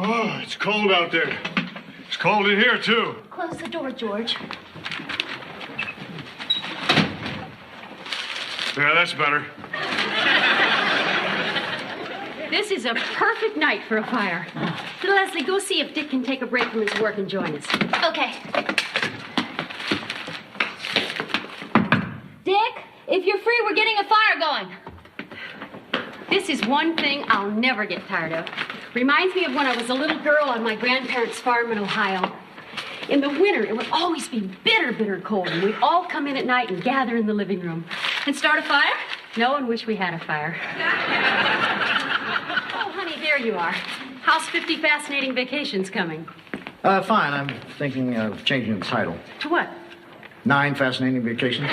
Oh, it's cold out there. It's cold in here, too. Close the door, George. Yeah, that's better. This is a perfect night for a fire. Leslie, go see if Dick can take a break from his work and join us. Okay. Dick, If you're free, we're getting a fire going. this is one thing I'll never get tired of. Reminds me of when I was a little girl on my grandparents' farm in Ohio. In the winter, it would always be bitter, bitter cold, and we'd all come in at night and gather in the living room. And start a fire? No, and wish we had a fire. Oh, honey, there you are. How's 50 Fascinating Vacations coming? Fine. I'm thinking of changing the title. To what? 9 Fascinating Vacations.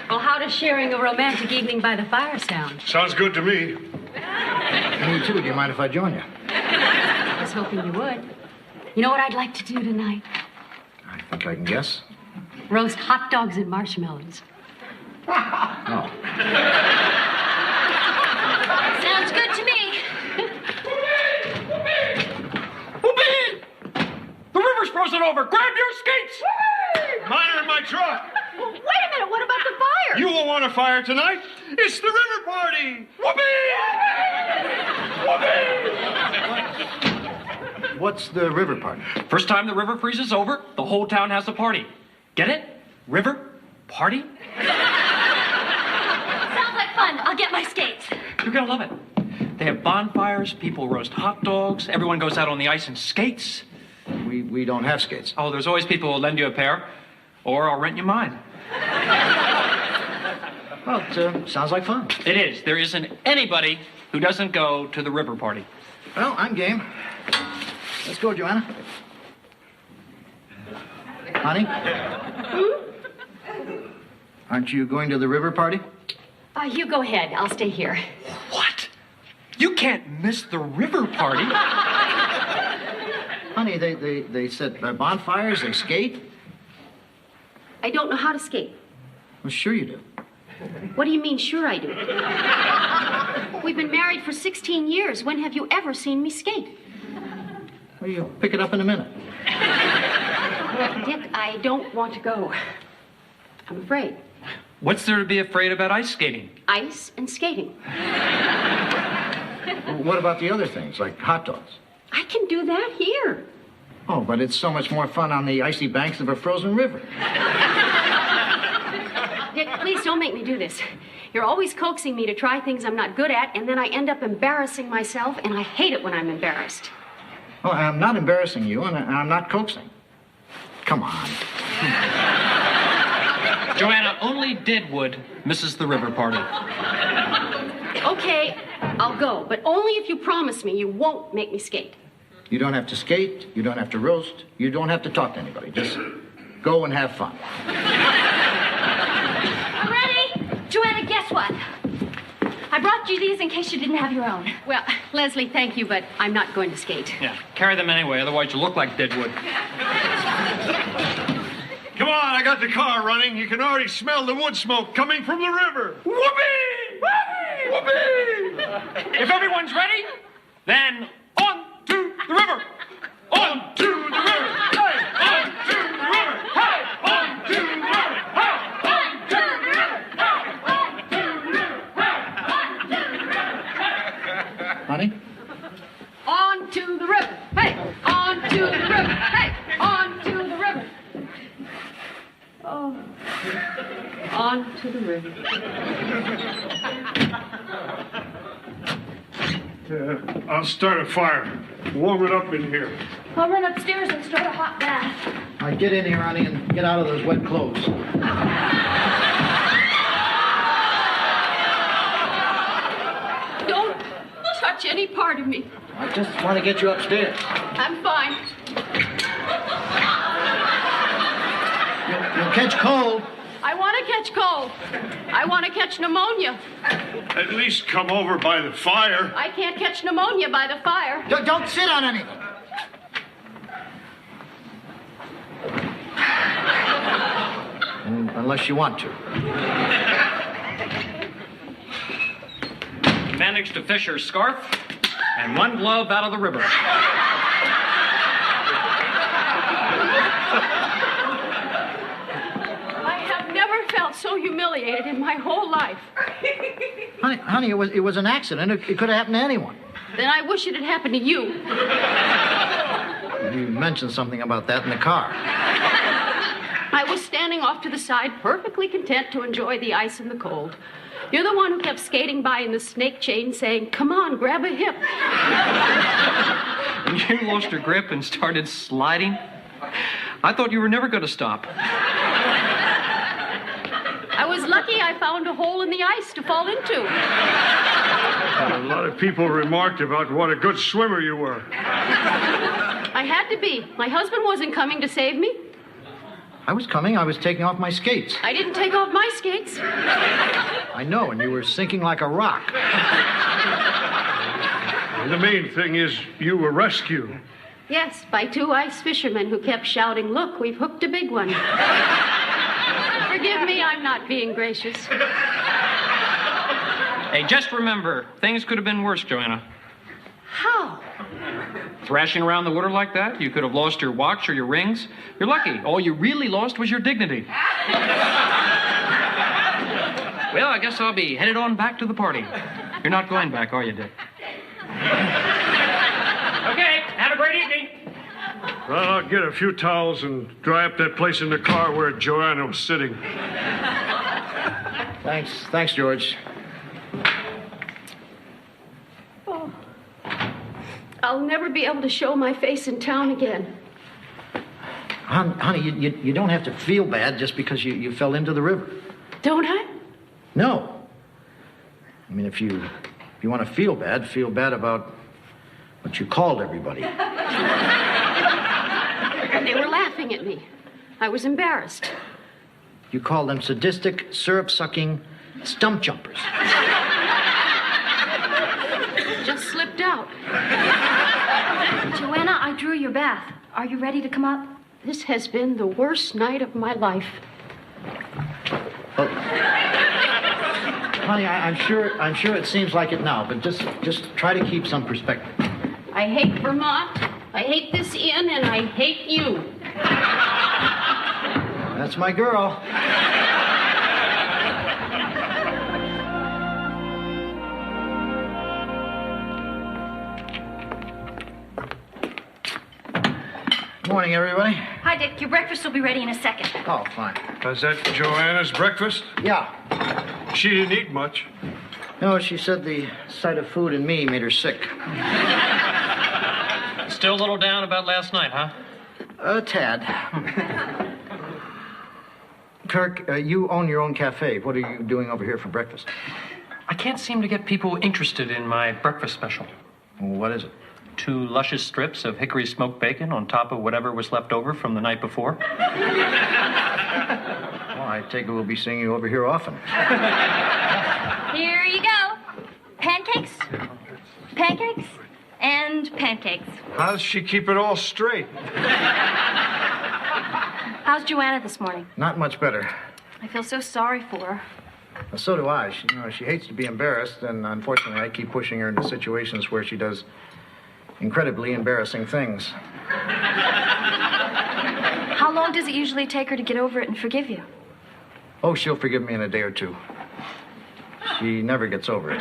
Well, how does sharing a romantic evening by the fire sound? Sounds good to me. Me too. Do you mind if I join you? I was hoping you would. You know what I'd like to do tonight? I think I can guess. Roast hot dogs and marshmallows. Oh. Sounds good to me. Whoopee! The river's frozen over. Grab your skates! Mine are in my truck. Well, wait a minute. What about the fire? You won't want a fire tonight. It's the river party. Whoopee! What's the river party? First time the river freezes over, the whole town has a party. Get it? River party? Sounds like fun. I'll get my skates. You're gonna love it. They have bonfires, people roast hot dogs, everyone goes out on the ice and skates. We don't have skates. Oh, there's always people who'll lend you a pair, or I'll rent you mine. Well, it sounds like fun. It is. There isn't anybody who doesn't go to the river party. Well, I'm game. Let's go, Joanna. Honey? Aren't you going to the river party? You go ahead. I'll stay here. What? You can't miss the river party. Honey, they set bonfires, they skate. I don't know how to skate. Well, sure you do. What do you mean, sure I do? We've been married for 16 years. When have you ever seen me skate? Well, you'll pick it up in a minute. Dick, I don't want to go. I'm afraid. What's there to be afraid about ice skating? Ice and skating. Well, what about the other things, like hot dogs? I can do that here. Oh, but it's so much more fun on the icy banks of a frozen river. Dick, please don't make me do this. You're always coaxing me to try things I'm not good at, and then I end up embarrassing myself, and I hate it when I'm embarrassed. Well, I'm not embarrassing you, and I'm not coaxing. Come on. Joanna, only Deadwood misses the river party. Okay, I'll go, but only if you promise me you won't make me skate. You don't have to skate. You don't have to roast. You don't have to talk to anybody. Just go and have fun. I'm ready. Joanna, guess what? I brought you these in case you didn't have your own. Well, Leslie, thank you, but I'm not going to skate. Yeah, carry them anyway, otherwise you look like Deadwood. Come on, I got the car running. You can already smell the wood smoke coming from the river. Whoopee! Whoopee! Whoopee! If everyone's ready, then on to the river. On to the river! Hey! On to the river! Hey! On to the river! Hey! On to the river! Hey! On to the river! Honey? On to the river. Hey, on to the river. Hey, on to the river. Oh, on to the river. I'll start a fire. Warm it up in here. I'll run upstairs and start a hot bath. All right, get in here, honey, and get out of those wet clothes. Don't touch any part of me. I just want to get you upstairs. I'm fine. You'll catch cold. I want to catch cold. I want to catch pneumonia. At least come over by the fire. I can't catch pneumonia by the fire. Don't sit on anything. Unless you want to. Managed to fish her scarf? and one glove out of the river. I have never felt so humiliated in my whole life. Honey, it was an accident. It could have happened to anyone. Then I wish it had happened to you. You mentioned something about that in the car. I was standing off to the side, perfectly content to enjoy the ice and the cold. You're the one who kept skating by in the snake chain saying, "Come on, grab a hip." And you lost your grip and started sliding. I thought you were never going to stop. I was lucky I found a hole in the ice to fall into. A lot of people remarked about what a good swimmer you were. I had to be. My husband wasn't coming to save me. I was coming. I was taking off my skates. I didn't take off my skates. I know, and you were sinking like a rock. And the main thing is you were rescued. Yes, by two ice fishermen who kept shouting, "Look, we've hooked a big one." Forgive me, I'm not being gracious. Hey, just remember, things could have been worse, Joanna. How? Thrashing around the water like that, you could have lost your watch or your rings. You're lucky. All you really lost was your dignity. Well, I guess I'll be headed on back to the party. You're not going back, are you, Dick? Okay, have a great evening. Well, I'll get a few towels and dry up that place in the car where Joanna was sitting. Thanks, George. Oh. I'll never be able to show my face in town again. Honey, you don't have to feel bad just because you fell into the river. Don't I? No. I mean, if you want to feel bad about what you called everybody. They were laughing at me. I was embarrassed. You called them sadistic, syrup-sucking stump jumpers. Just slipped out. Joanna, I drew your bath. Are you ready to come up? This has been the worst night of my life. Well, honey, I'm sure it seems like it now, but just try to keep some perspective. I hate Vermont, I hate this inn, and I hate you. That's my girl. Morning, everybody. Hi, Dick. Your breakfast will be ready in a second. Oh, fine. Is that Joanna's breakfast? Yeah. She didn't eat much. No, she said the sight of food and me made her sick. Still a little down about last night, huh? A tad. Kirk, you own your own cafe. What are you doing over here for breakfast? I can't seem to get people interested in my breakfast special. Well, what is it? 2 luscious strips of hickory smoked bacon on top of whatever was left over from the night before. Well, I take it we'll be seeing you over here often. Here you go. Pancakes, pancakes, and pancakes. How does she keep it all straight? How's Joanna this morning? Not much better. I feel so sorry for her. Well, so do I. She hates to be embarrassed, and unfortunately, I keep pushing her into situations where she does incredibly embarrassing things. How long does it usually take her to get over it and forgive you? Oh, she'll forgive me in a day or two. She never gets over it.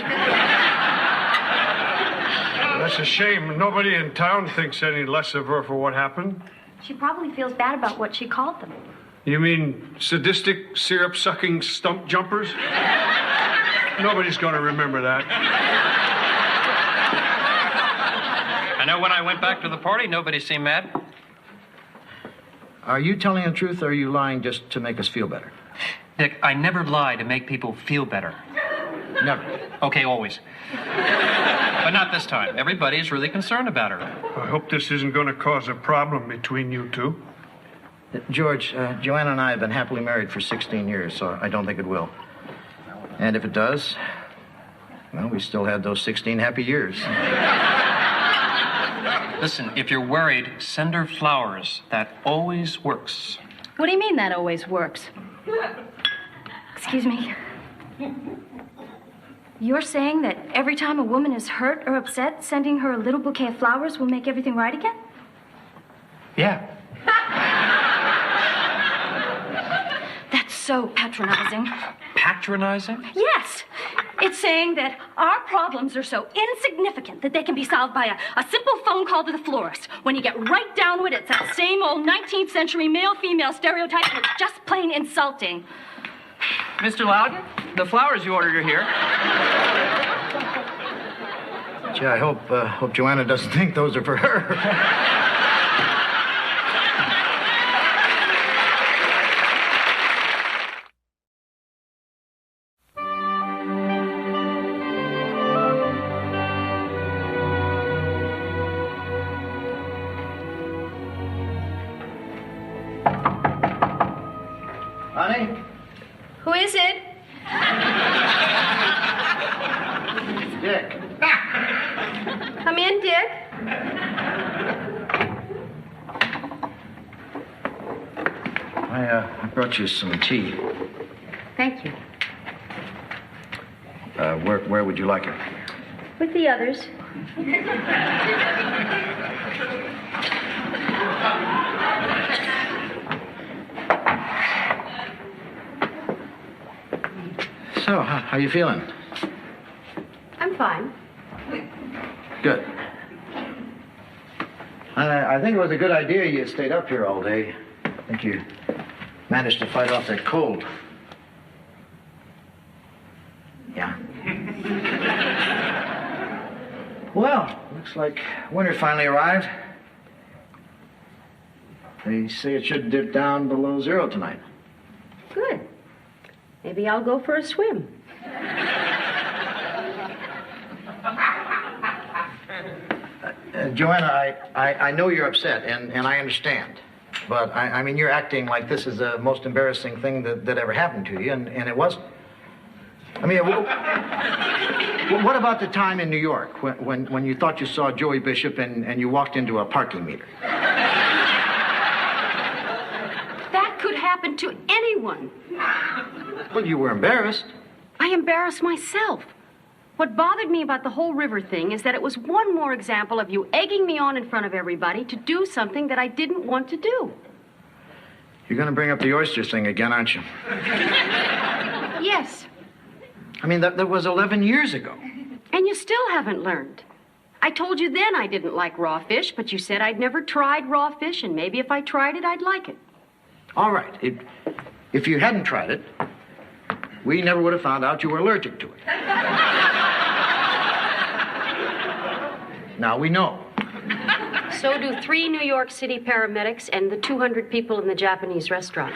That's a shame. Nobody in town thinks any less of her for what happened. She probably feels bad about what she called them. You mean sadistic, syrup-sucking stump jumpers? Nobody's going to remember that. I know when I went back to the party, nobody seemed mad. Are you telling the truth, or are you lying just to make us feel better? Dick, I never lie to make people feel better. Never. Okay, always. But not this time. Everybody's really concerned about her. I hope this isn't going to cause a problem between you two. George, Joanna and I have been happily married for 16 years, so I don't think it will. And if it does, well, we still had those 16 happy years. Listen, if you're worried, send her flowers. That always works. What do you mean that always works? Excuse me. You're saying that every time a woman is hurt or upset, sending her a little bouquet of flowers will make everything right again? Yeah. That's so patronizing. Patronizing? Yes. It's saying that our problems are so insignificant that they can be solved by a simple phone call to the florist. When you get right down to it, it's that same old 19th century male-female stereotype, and it's just plain insulting. Mr. Loudon, the flowers you ordered are here. Gee, I hope Joanna doesn't think those are for her. Honey? Who is it? It's Dick. Come in, Dick. I brought you some tea. Thank you. Where would you like it? With the others. So, how you feeling? I'm fine. Good. I think it was a good idea you stayed up here all day. I think you managed to fight off that cold. Yeah. Well, looks like winter finally arrived. They say it should dip down below zero tonight. Good. Maybe I'll go for a swim. Joanna, I know you're upset, and I understand. But, I mean, you're acting like this is the most embarrassing thing that ever happened to you, and it wasn't. I mean, what about the time in New York when you thought you saw Joey Bishop and you walked into a parking meter? That could happen to anyone. Well, you were embarrassed. I embarrassed myself. What bothered me about the whole river thing is that it was one more example of you egging me on in front of everybody to do something that I didn't want to do. You're going to bring up the oyster thing again, aren't you? Yes. I mean, that was 11 years ago. And you still haven't learned. I told you then I didn't like raw fish, but you said I'd never tried raw fish, and maybe if I tried it, I'd like it. All right. If you hadn't tried it, we never would have found out you were allergic to it. Now we know. So do 3 New York City paramedics and the 200 people in the Japanese restaurant.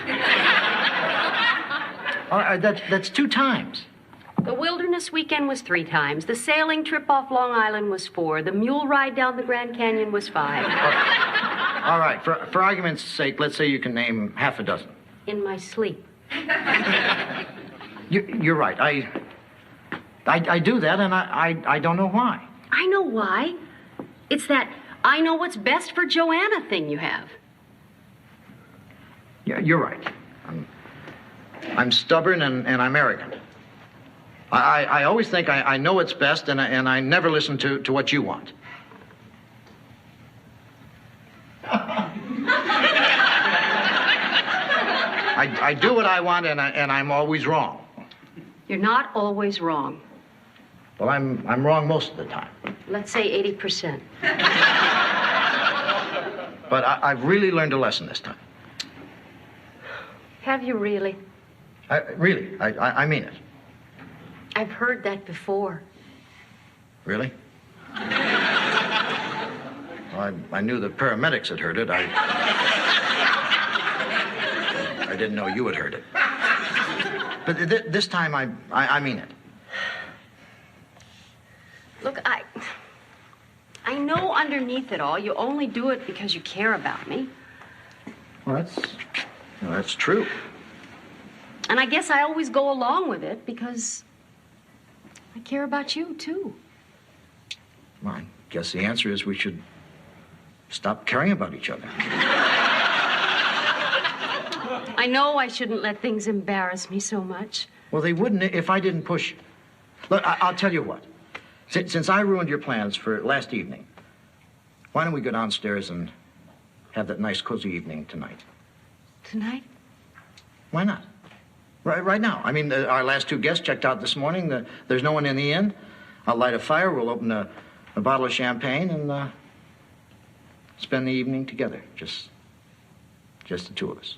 All right, that's 2 times. The wilderness weekend was 3 times. The sailing trip off Long Island was 4. The mule ride down the Grand Canyon was 5. All right, for argument's sake, let's say you can name half a dozen. In my sleep. You're right. I do that, and I don't know why. I know why. It's that I know what's best for Joanna thing you have. Yeah, you're right. I'm stubborn and I'm arrogant. I always think I know what's best, and I never listen to what you want. I do what I want, and I'm always wrong. You're not always wrong. Well, I'm wrong most of the time. Let's say 80%. But I've really learned a lesson this time. Have you really? Really, I mean it. I've heard that before. Really? Well, I knew the paramedics had heard it. I didn't know you had heard it. But this time, I mean it. Look, I know underneath it all, you only do it because you care about me. Well, that's true. And I guess I always go along with it because I care about you, too. Well, I guess the answer is we should stop caring about each other. I know I shouldn't let things embarrass me so much. Well, they wouldn't if I didn't push. Look, I'll tell you what. Since I ruined your plans for last evening, why don't we go downstairs and have that nice, cozy evening tonight? Tonight? Why not? Right now. I mean, our last two guests checked out this morning. There's no one in the inn. I'll light a fire. We'll open a bottle of champagne and spend the evening together. Just the two of us.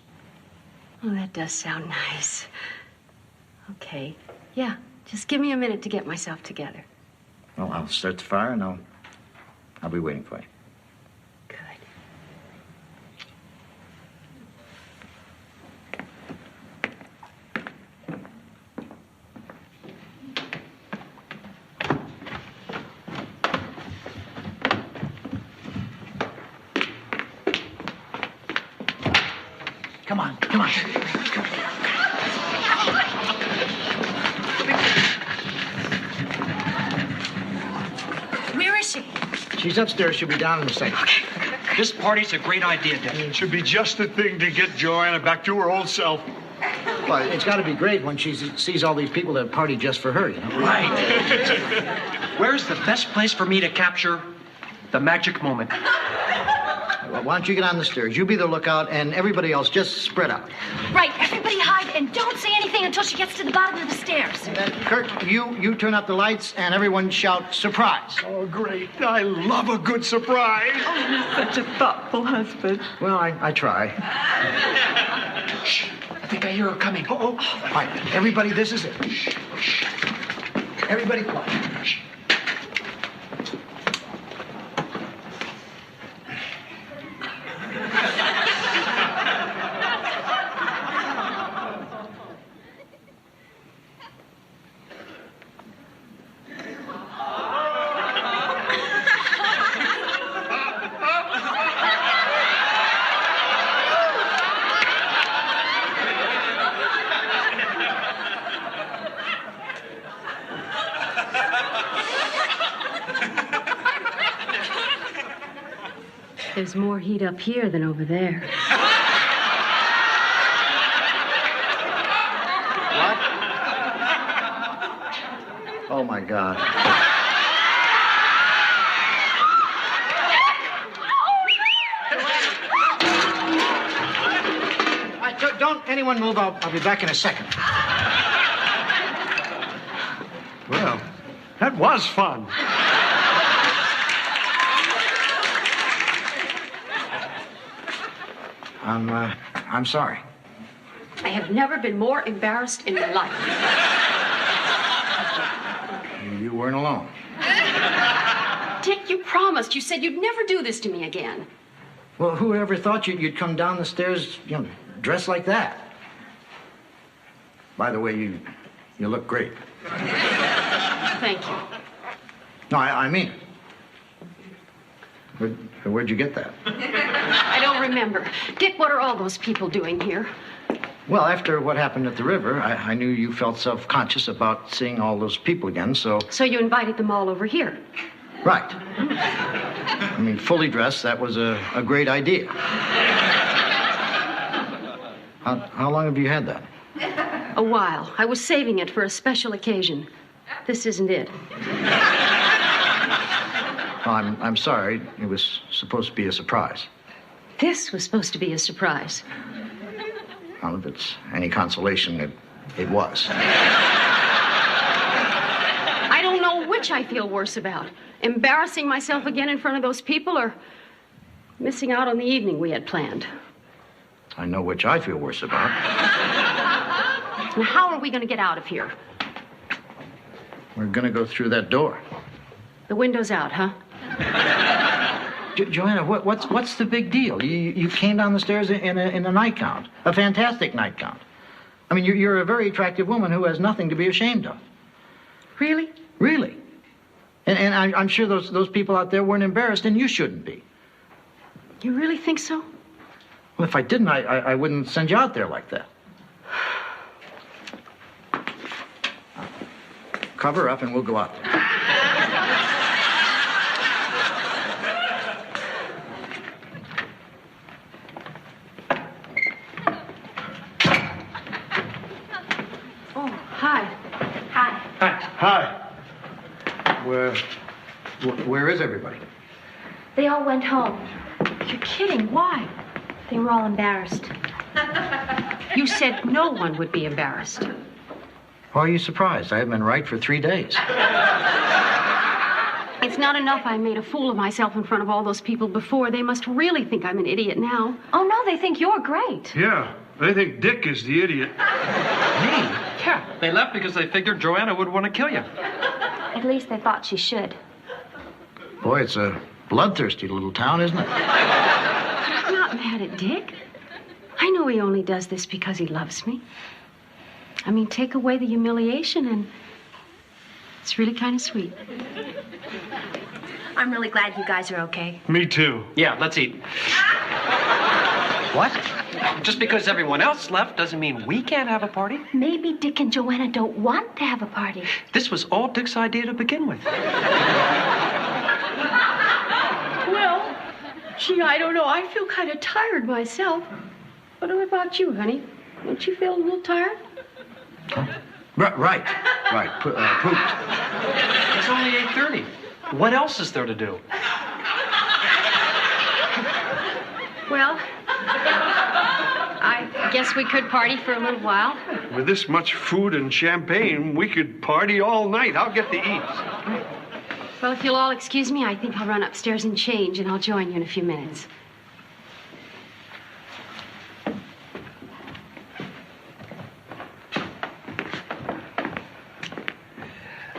Oh, that does sound nice. Okay. Yeah, just give me a minute to get myself together. Well, I'll start the fire and I'll be waiting for you. Good. Come on. Where is she? She's upstairs. She'll be down in a second. This party's a great idea, Dick. It should be just the thing to get Joanna back to her old self. Well, it's got to be great when she sees all these people that party just for her, you know? Right. Where's the best place for me to capture the magic moment? Well, why don't you get on the stairs? You be the lookout, and everybody else just spread out. Right, everybody hide and don't say anything until she gets to the bottom of the stairs. And Kurt, you turn up the lights, and everyone shout, surprise. Oh, great. I love a good surprise. Such a thoughtful husband. Well, I try. Shh. I think I hear her coming. All right, everybody, this is it. Everybody quiet. Shh. There's more heat up here than over there. What? Oh, my God. All right, don't anyone move. I'll be back in a second. Well, that was fun. I'm sorry. I have never been more embarrassed in my life. You weren't alone. Dick, you promised. You said you'd never do this to me again. Well, who ever thought you'd come down the stairs, dressed like that? By the way, you look great. Thank you. No, I mean it. Where'd you get that? I don't remember. Dick, what are all those people doing here? Well, after what happened at the river, I knew you felt self-conscious about seeing all those people again, so... So you invited them all over here? Right. I mean, fully dressed, that was a great idea. How long have you had that? A while. I was saving it for a special occasion. This isn't it. Well, I'm sorry. It was supposed to be a surprise. This was supposed to be a surprise. Well, if it's any consolation, it was. I don't know which I feel worse about. Embarrassing myself again in front of those people or missing out on the evening we had planned. I know which I feel worse about. Now, how are we going to get out of here? We're going to go through that door. The window's out, huh? Joanna, what's the big deal? You came down the stairs in a nightgown, a fantastic nightgown. I mean, you're a very attractive woman who has nothing to be ashamed of. Really? Really. And I'm sure those people out there weren't embarrassed, and you shouldn't be. You really think so? Well, if I didn't, I wouldn't send you out there like that. Cover up, and we'll go out there. Oh, hi. Hi. Hi. Where is everybody? They all went home. You're kidding. Why? They were all embarrassed. You said no one would be embarrassed. Why are you surprised? I haven't been right for 3 days. It's not enough I made a fool of myself in front of all those people before. They must really think I'm an idiot now. Oh, no, they think you're great. Yeah, they think Dick is the idiot. Me? Yeah, they left because they figured Joanna would want to kill you. At least they thought she should. Boy, it's a bloodthirsty little town, isn't it? I'm not mad at Dick. I know he only does this because he loves me. I mean, take away the humiliation and it's really kind of sweet. I'm really glad you guys are okay. Me too. Yeah, let's eat. What? Just because everyone else left doesn't mean we can't have a party. Maybe Dick and Joanna don't want to have a party. This was all Dick's idea to begin with. Well, gee, I don't know. I feel kind of tired myself. What about you, honey? Don't you feel a little tired? Right. Pooped. It's only 8:30. What else is there to do? Well, I guess we could party for a little while. With this much food and champagne, we could party all night. I'll get the eats. Well, if you'll all excuse me, I think I'll run upstairs and change, and I'll join you in a few minutes.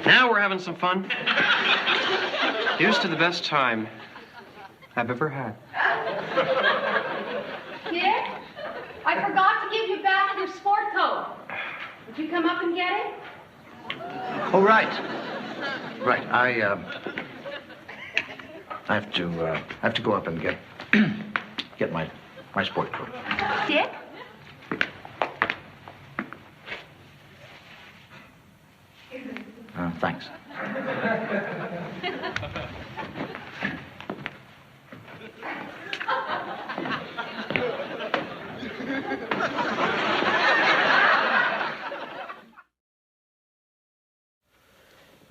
Now we're having some fun. Here's to the best time I've ever had. Dick, I forgot to give you back your sport coat. Would you come up and get it? Oh, right. I have to go up and get my sport coat. Dick? Thanks.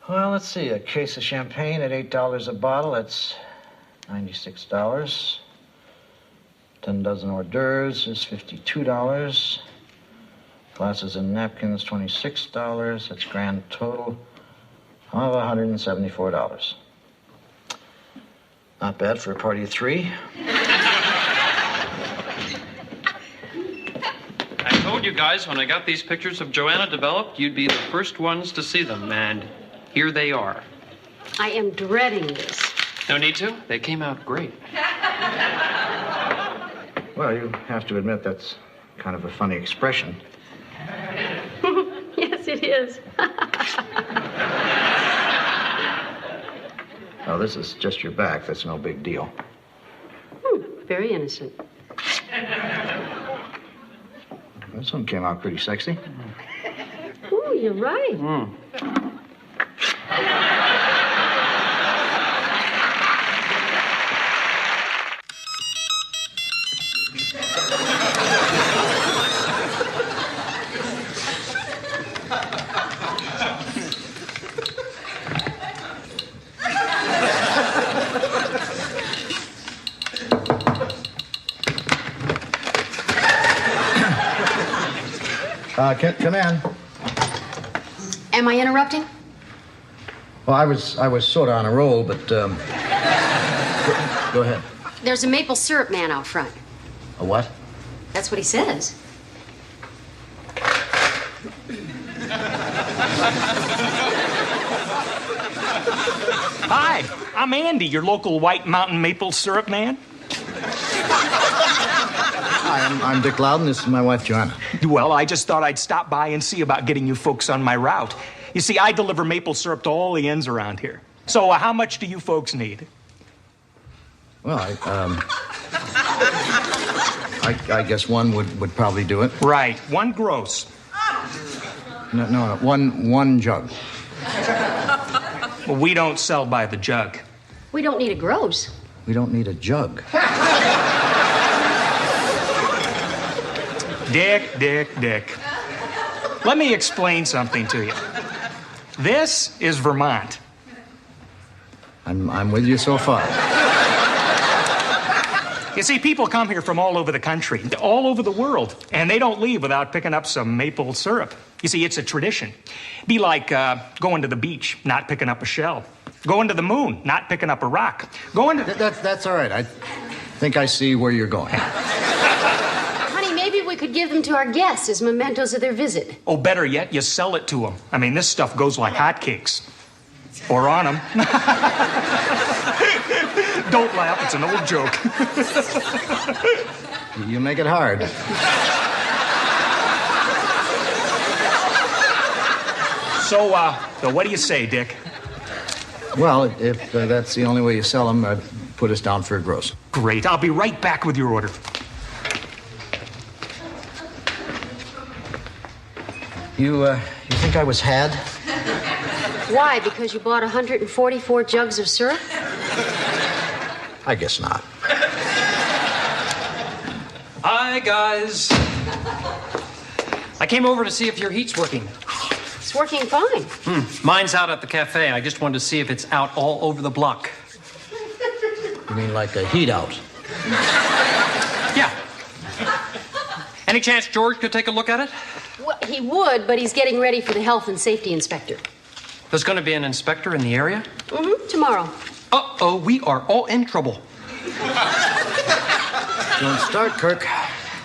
Well, let's see. A case of champagne at $8 a bottle. That's $96. 10 dozen hors d'oeuvres is $52. Glasses and napkins, $26. That's grand total of $174. Not bad for a party of 3. I told you guys when I got these pictures of Joanna developed, you'd be the first ones to see them, and here they are. I am dreading this. No need to. They came out great. Well, you have to admit that's kind of a funny expression. Yes, it is. Oh, this is just your back. That's no big deal. Very innocent. This one came out pretty sexy. Ooh, you're right. Come in. Am I interrupting? Well, I was sort of on a roll, but go ahead. There's a maple syrup man out front. A what? That's what he says. Hi, I'm Andy, your local White Mountain maple syrup man. Hi, I'm Dick Loudon. This is my wife, Joanna. Well, I just thought I'd stop by and see about getting you folks on my route. You see, I deliver maple syrup to all the inns around here. So how much do you folks need? Well, I guess one would probably do it. Right, 1 gross. No, one jug. Well, we don't sell by the jug. We don't need a gross. We don't need a jug. Dick. Let me explain something to you. This is Vermont. I'm with you so far. You see, people come here from all over the country, all over the world, and they don't leave without picking up some maple syrup. You see, it's a tradition. Be like going to the beach, not picking up a shell. Going to the moon, not picking up a rock. Going to... That's all right. I think I see where you're going. Honey, maybe we could give them to our guests as mementos of their visit. Oh, better yet, you sell it to them. I mean, this stuff goes like hotcakes. Or on them. Don't laugh, it's an old joke. You make it hard. So what do you say, Dick? Well, if that's the only way you sell them, put us down for a gross. Great, I'll be right back with your order. You think I was had? Why? Because you bought 144 jugs of syrup? I guess not. Hi, guys. I came over to see if your heat's working. It's working fine. Mine's out at the cafe. I just wanted to see if it's out all over the block. You mean like a heat out? Yeah. Any chance George could take a look at it? Well, he would, but he's getting ready for the health and safety inspector. There's going to be an inspector in the area? Tomorrow. Uh-oh, we are all in trouble. Don't start, Kirk.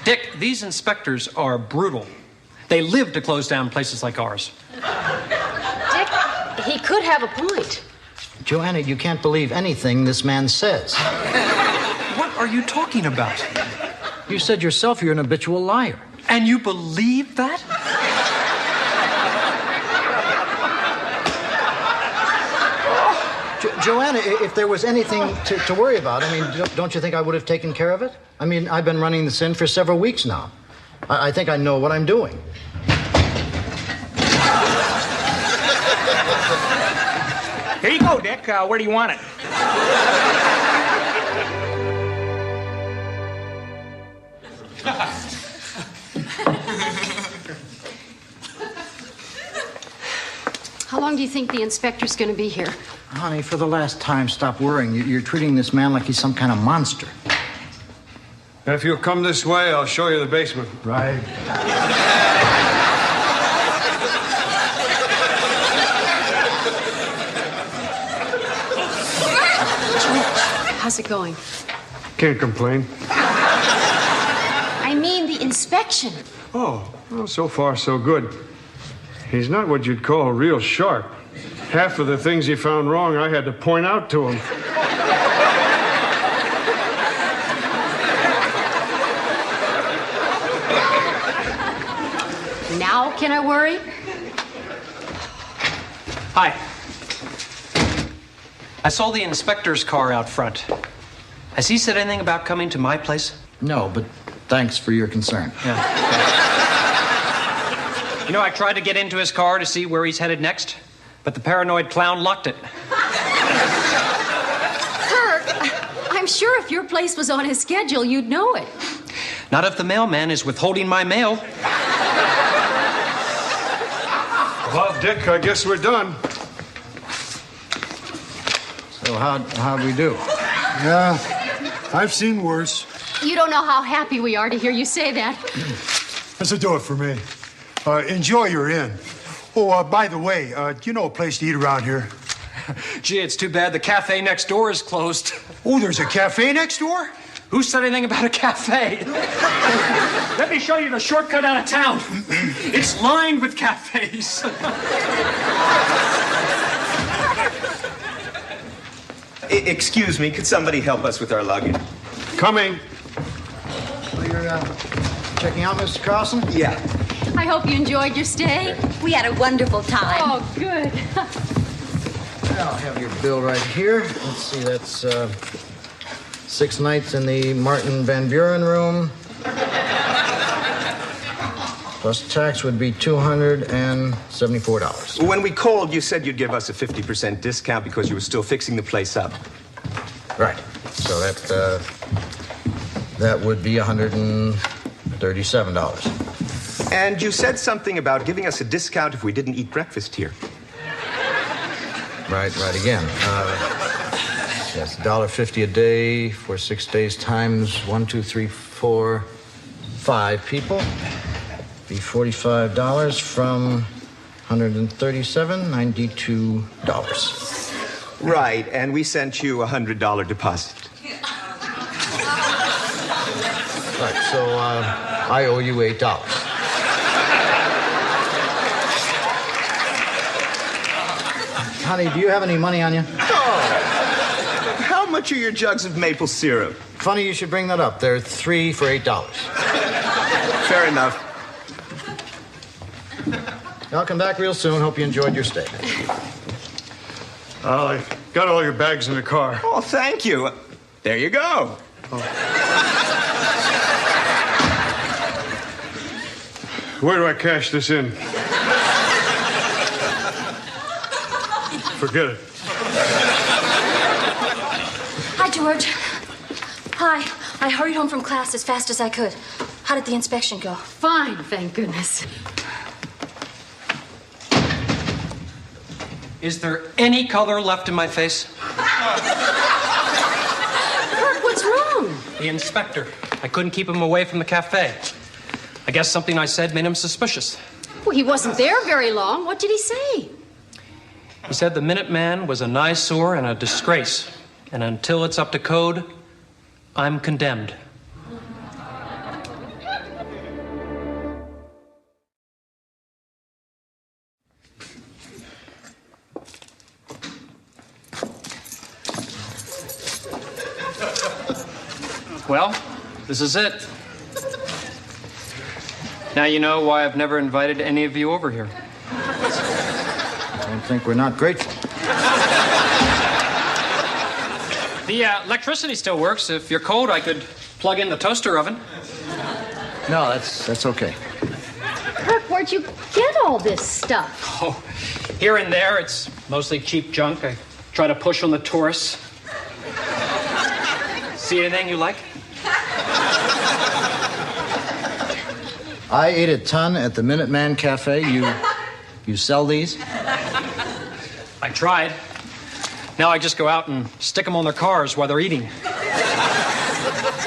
Dick, these inspectors are brutal. They live to close down places like ours. Dick, he could have a point. Joanna, you can't believe anything this man says. What are you talking about? You said yourself you're an habitual liar. And you believe that? Joanna, if there was anything to worry about, I mean, don't you think I would have taken care of it? I mean, I've been running this in for several weeks now. I think I know what I'm doing. Here you go, Dick. Where do you want it? How long do you think the inspector's going to be here? Honey, for the last time, stop worrying. You're treating this man like he's some kind of monster. If you'll come this way, I'll show you the basement. Right. How's it going? Can't complain. I mean the inspection. Oh, well, so far so good. He's not what you'd call real sharp. Half of the things he found wrong, I had to point out to him. Now can I worry? Hi. I saw the inspector's car out front. Has he said anything about coming to my place? No, but thanks for your concern. Yeah. You know, I tried to get into his car to see where he's headed next, but the paranoid clown locked it. Kirk, I'm sure if your place was on his schedule, you'd know it. Not if the mailman is withholding my mail. Well, Dick, I guess we're done. So how'd we do? Yeah, I've seen worse. You don't know how happy we are to hear you say that. This'll do it for me. Enjoy your inn. Oh, by the way, do you know a place to eat around here? Gee, it's too bad the cafe next door is closed. Oh, there's a cafe next door? Who said anything about a cafe? Let me show you the shortcut out of town. It's lined with cafes. Excuse me, could somebody help us with our luggage? Coming. So you're checking out, Mr. Carlson? Yeah. I hope you enjoyed your stay. We had a wonderful time. Oh, good. I'll have your bill right here. Let's see, that's 6 nights in the Martin Van Buren room. Plus tax would be $274. When we called, you said you'd give us a 50% discount because you were still fixing the place up. Right. So that would be $137. And you said something about giving us a discount if we didn't eat breakfast here. Right again. Yes, $1.50 a day for 6 days times 1, 2, 3, 4, 5 people. Be $45 from 137, $92. Right, and we sent you a $100 deposit. Right, so I owe you $8. Honey, do you have any money on you? Oh, how much are your jugs of maple syrup? Funny you should bring that up. They're 3 for $8. Fair enough. I'll come back real soon. Hope you enjoyed your stay. I got all your bags in the car. Oh, thank you. There you go. Where do I cash this in? Forget it. Hi, George. Hi. I hurried home from class as fast as I could. How did the inspection go? Fine, thank goodness. Is there any color left in my face? Kirk, what's wrong? The inspector. I couldn't keep him away from the cafe. I guess something I said made him suspicious. Well, he wasn't there very long. What did he say? He said the Minuteman was an eyesore and a disgrace. And until it's up to code, I'm condemned. Well, this is it. Now you know why I've never invited any of you over here. I don't think we're not grateful. The electricity still works. If you're cold, I could plug in the toaster oven. No, that's okay. Kirk, where'd you get all this stuff? Oh, here and there, it's mostly cheap junk. I try to push on the tourists. See anything you like? I ate a ton at the Minuteman Cafe. You sell these? I tried. Now I just go out and stick them on their cars while they're eating.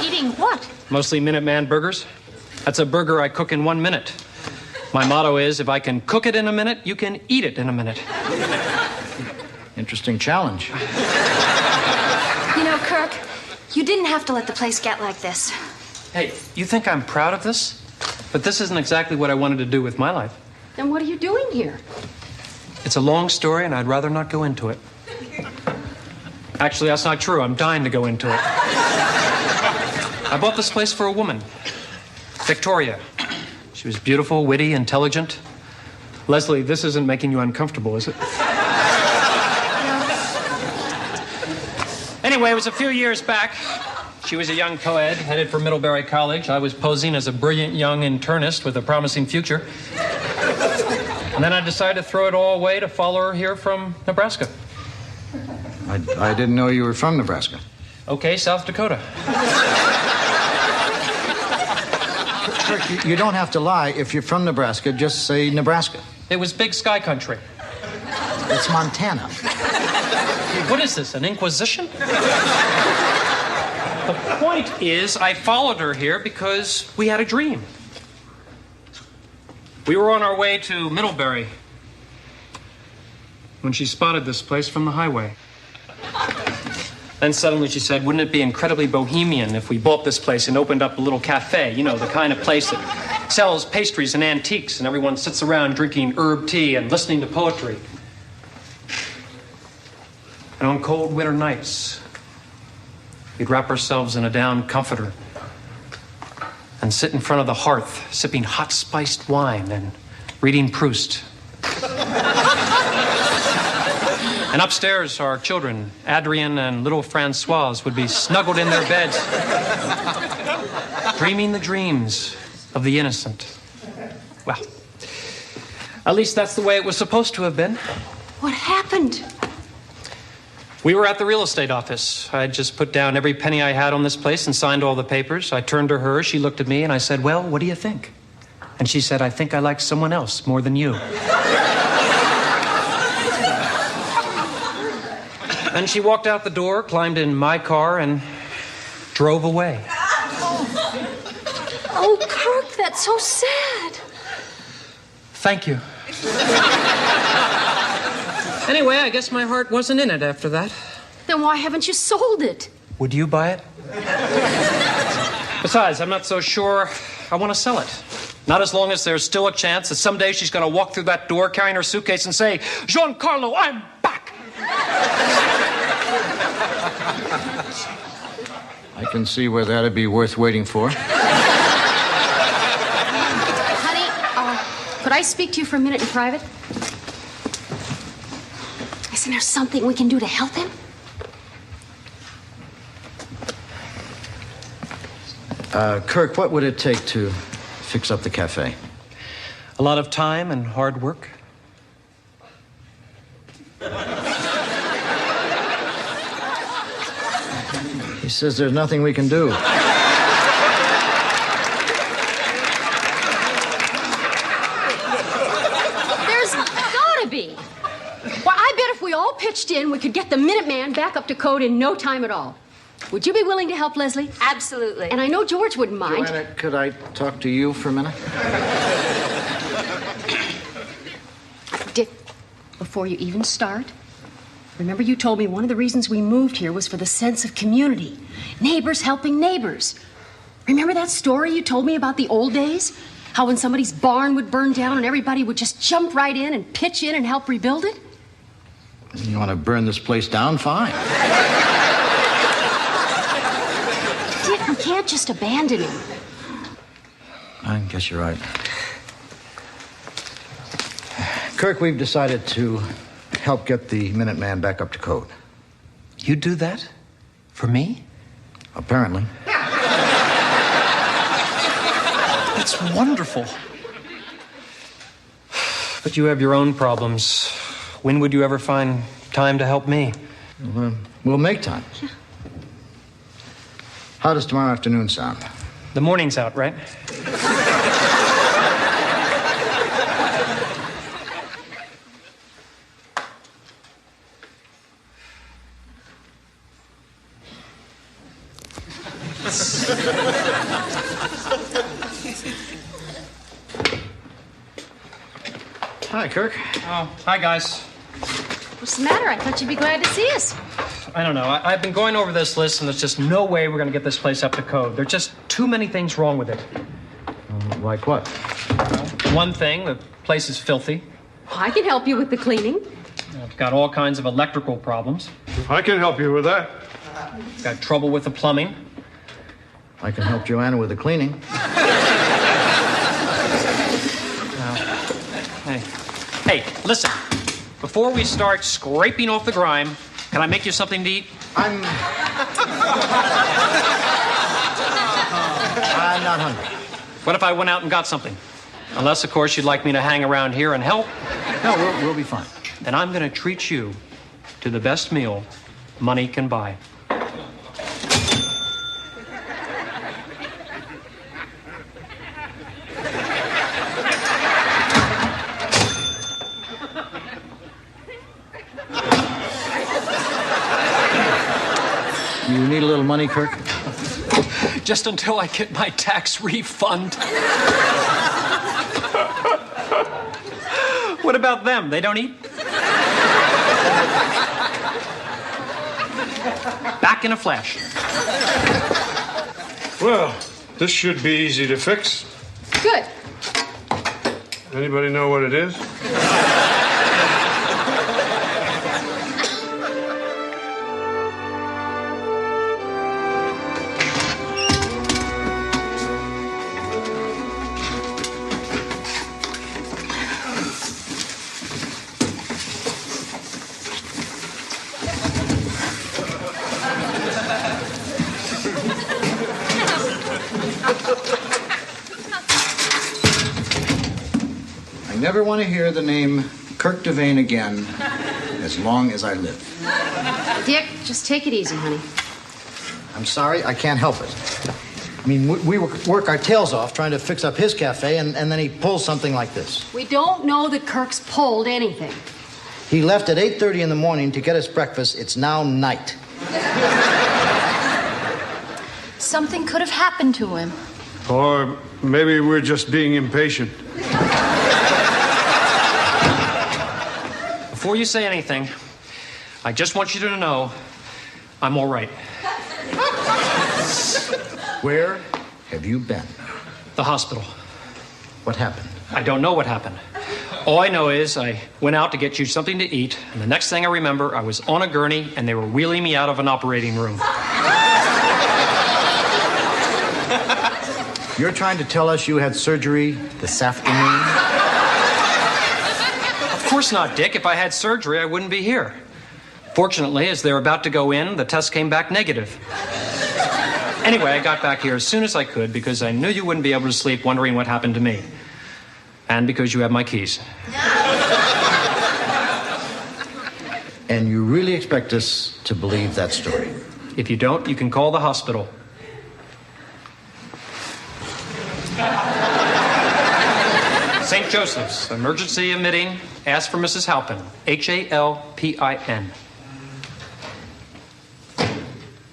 Eating what? Mostly Minuteman burgers. That's a burger I cook in 1 minute. My motto is, if I can cook it in a minute, you can eat it in a minute. Interesting challenge. You know, Kirk, you didn't have to let the place get like this. Hey, you think I'm proud of this? But this isn't exactly what I wanted to do with my life. Then what are you doing here? It's a long story, and I'd rather not go into it. Actually, that's not true. I'm dying to go into it. I bought this place for a woman, Victoria. She was beautiful, witty, intelligent. Leslie, this isn't making you uncomfortable, is it? Anyway, it was a few years back. She was a young co-ed, headed for Middlebury College. I was posing as a brilliant young internist with a promising future. And then I decided to throw it all away to follow her here from Nebraska. I didn't know you were from Nebraska. Okay, South Dakota. Kirk, you don't have to lie. If you're from Nebraska, just say Nebraska. It was Big Sky Country. It's Montana. What is this, an inquisition? The point is, I followed her here because we had a dream. We were on our way to Middlebury when she spotted this place from the highway. Then suddenly she said, wouldn't it be incredibly bohemian if we bought this place and opened up a little cafe? You know, the kind of place that sells pastries and antiques and everyone sits around drinking herb tea and listening to poetry. And on cold winter nights, we'd wrap ourselves in a down comforter and sit in front of the hearth, sipping hot spiced wine and reading Proust. And upstairs, our children, Adrian and little Francoise, would be snuggled in their beds, dreaming the dreams of the innocent. Well, at least that's the way it was supposed to have been. What happened? We were at the real estate office. I just put down every penny I had on this place and signed all the papers. I turned to her, she looked at me, and I said, well, what do you think? And she said, I think I like someone else more than you. And she walked out the door, climbed in my car, and drove away. Oh, Kirk, that's so sad. Thank you. Anyway, I guess my heart wasn't in it after that. Then why haven't you sold it? Would you buy it? Besides, I'm not so sure I want to sell it. Not as long as there's still a chance that someday she's going to walk through that door carrying her suitcase and say, Giancarlo, I'm back. I can see where that'd be worth waiting for. Honey, could I speak to you for a minute in private? Isn't there something we can do to help him? Kirk, what would it take to fix up the cafe? A lot of time and hard work. He says there's nothing we can do. There's gotta be. Well, I bet if we all pitched in, we could get the Minuteman back up to code in no time at all. Would you be willing to help, Leslie? Absolutely. And I know George wouldn't mind. Joanna, could I talk to you for a minute? Dick, before you even start, remember you told me one of the reasons we moved here was for the sense of community. Neighbors helping neighbors. Remember that story you told me about the old days? How when somebody's barn would burn down and everybody would just jump right in and pitch in and help rebuild it? You want to burn this place down? Fine. Dick, we can't just abandon him. I guess you're right. Kirk, we've decided to help get the Minuteman back up to code. You'd do that? For me? Apparently. That's wonderful. But you have your own problems. When would you ever find time to help me? We'll make time. Yeah. How does tomorrow afternoon sound? The morning's out, right? Hi, Kirk. Oh, hi, guys. What's the matter? I thought you'd be glad to see us. I don't know. I've been going over this list, and there's just no way we're going to get this place up to code. There's just too many things wrong with it. Like what? One thing, the place is filthy. I can help you with the cleaning. I've got all kinds of electrical problems. I can help you with that. Got trouble with the plumbing. I can help Joanna with the cleaning. Hey, listen. Before we start scraping off the grime, can I make you something to eat? I'm not hungry. What if I went out and got something? Unless, of course, you'd like me to hang around here and help. No, we'll be fine. Then I'm going to treat you to the best meal money can buy. You need a little money, Kirk? Just until I get my tax refund. What about them? They don't eat? Back in a flash. Well, this should be easy to fix. Good. Anybody know what it is? I never want to hear the name Kirk Devane again as long as I live. Dick, just take it easy, honey. I'm sorry, I can't help it. I mean, we work our tails off trying to fix up his cafe, and then he pulls something like this. We don't know that Kirk's pulled anything. He left at 8:30 in the morning to get us breakfast. It's now night. Something could have happened to him. Or maybe we're just being impatient. Before you say anything, I just want you to know I'm all right. Where have you been? The hospital. What happened? I don't know what happened. All I know is I went out to get you something to eat, and the next thing I remember, I was on a gurney, and they were wheeling me out of an operating room. You're trying to tell us you had surgery this afternoon? Of course not, Dick. If I had surgery, I wouldn't be here. Fortunately, as they were about to go in, the test came back negative. Anyway, I got back here as soon as I could because I knew you wouldn't be able to sleep wondering what happened to me. And because you have my keys. And you really expect us to believe that story? If you don't, you can call the hospital. St. Joseph's, emergency admitting, ask for Mrs. Halpin, Halpin.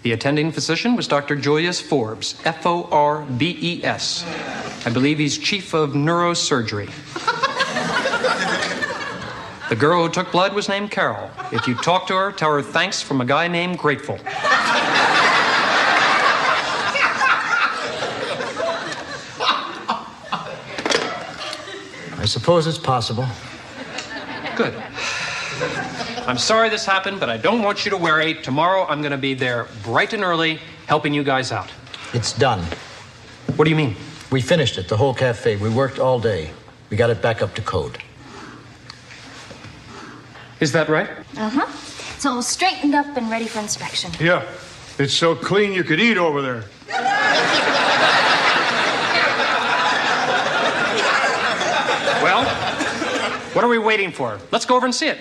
The attending physician was Dr. Julius Forbes, Forbes. I believe he's chief of neurosurgery. The girl who took blood was named Carol. If you talk to her, tell her thanks from a guy named Grateful. I suppose it's possible. Good. I'm sorry this happened, but I don't want you to worry. Tomorrow I'm going to be there bright and early helping you guys out. It's done. What do you mean? We finished it, the whole cafe. We worked all day. We got it back up to code. Is that right? Uh-huh. It's all straightened up and ready for inspection. Yeah, it's so clean you could eat over there. Well, what are we waiting for? Let's go over and see it.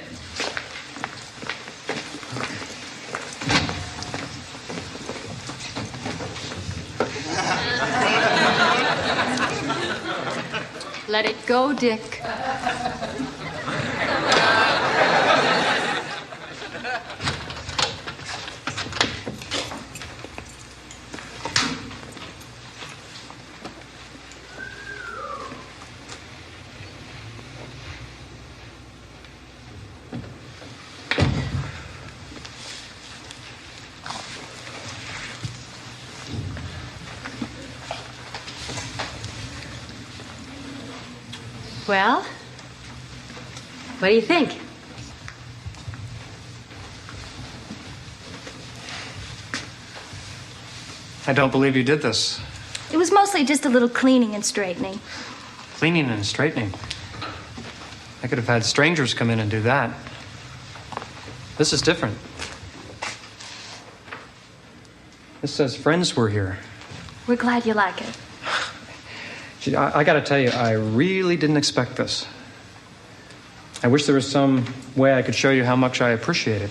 Let it go, Dick. Well, what do you think? I don't believe you did this. It was mostly just a little cleaning and straightening. Cleaning and straightening. I could have had strangers come in and do that. This is different. This says friends were here. We're glad you like it. Gee, I got to tell you, I really didn't expect this. I wish there was some way I could show you how much I appreciate it.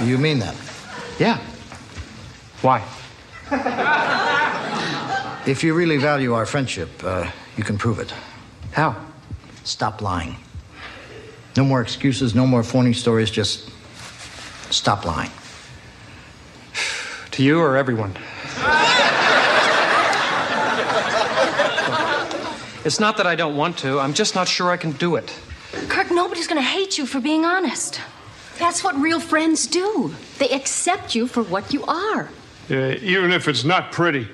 You mean that? Yeah. Why? If you really value our friendship, you can prove it. How? Stop lying. No more excuses, no more phony stories, just stop lying. To you or everyone? It's not that I don't want to. I'm just not sure I can do it. Kirk, nobody's going to hate you for being honest. That's what real friends do. They accept you for what you are. Even if it's not pretty.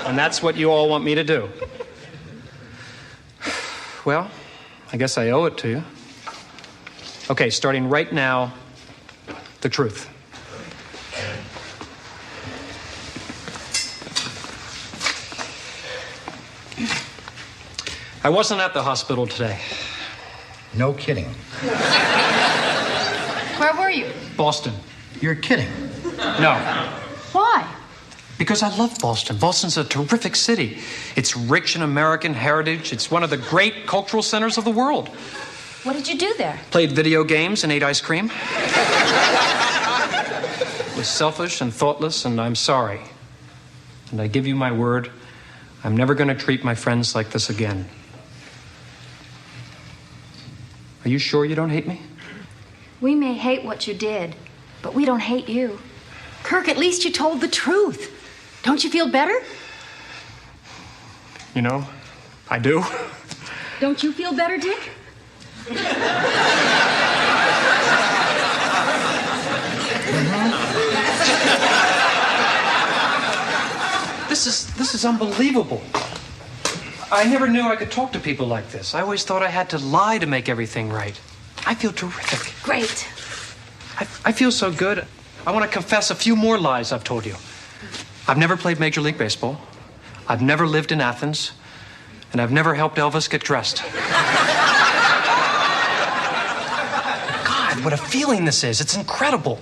And that's what you all want me to do. Well, I guess I owe it to you. Okay, starting right now, the truth. I wasn't at the hospital today. No kidding. Where were you? Boston. You're kidding. No. Why? Because I love Boston. Boston's a terrific city. It's rich in American heritage. It's one of the great cultural centers of the world. What did you do there? Played video games and ate ice cream. Was selfish and thoughtless, and I'm sorry. And I give you my word, I'm never going to treat my friends like this again. Are you sure you don't hate me? We may hate what you did, but we don't hate you. Kirk, at least you told the truth. Don't you feel better? You know, I do. Don't you feel better, Dick? This is unbelievable. I never knew I could talk to people like this. I always thought I had to lie to make everything right. I feel terrific. Great. I feel so good. I want to confess a few more lies I've told you. I've never played Major League Baseball. I've never lived in Athens. And I've never helped Elvis get dressed. God, what a feeling this is. It's incredible.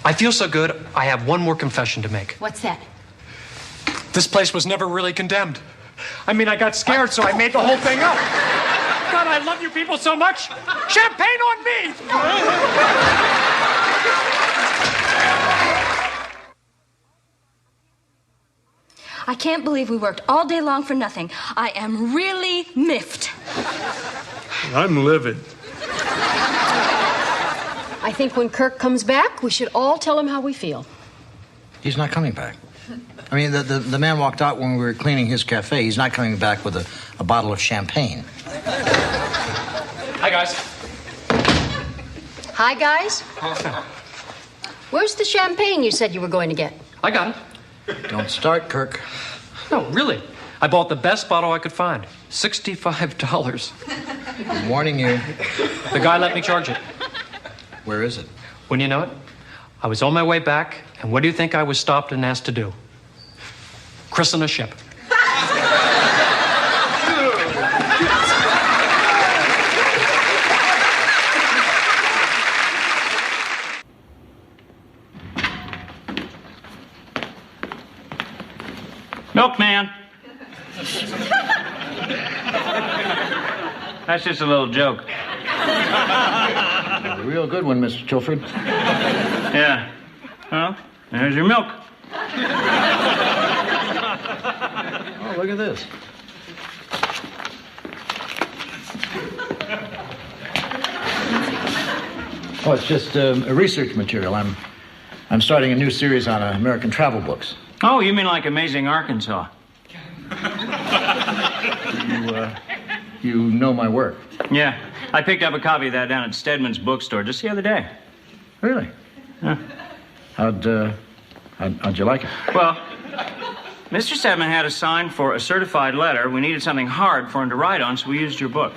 I feel so good, I have one more confession to make. What's that? This place was never really condemned. I mean, I got scared, so I made the whole thing up. God, I love you people so much. Champagne on me! I can't believe we worked all day long for nothing. I am really miffed. I'm livid. I think when Kirk comes back, we should all tell him how we feel. He's not coming back. I mean, the man walked out when we were cleaning his cafe. He's not coming back with a bottle of champagne. Hi, guys. Hi, guys. Where's the champagne you said you were going to get? I got it. Don't start, Kirk. No, really. I bought the best bottle I could find. $65. I'm warning you. The guy let me charge it. Where is it? Wouldn't you know it? I was on my way back, and what do you think I was stopped and asked to do? Christen a ship. Milkman. That's just a little joke. A real good one, Mr. Tilford. Yeah. Well, there's your milk. Oh, look at this. Oh, it's just a research material. I'm starting a new series on American travel books. Oh, you mean like Amazing Arkansas? You know my work. Yeah. I picked up a copy of that down at Stedman's bookstore just the other day. Really? Yeah. How'd you like it? Well, Mr. Stedman had us sign for a certified letter. We needed something hard for him to write on, so we used your book.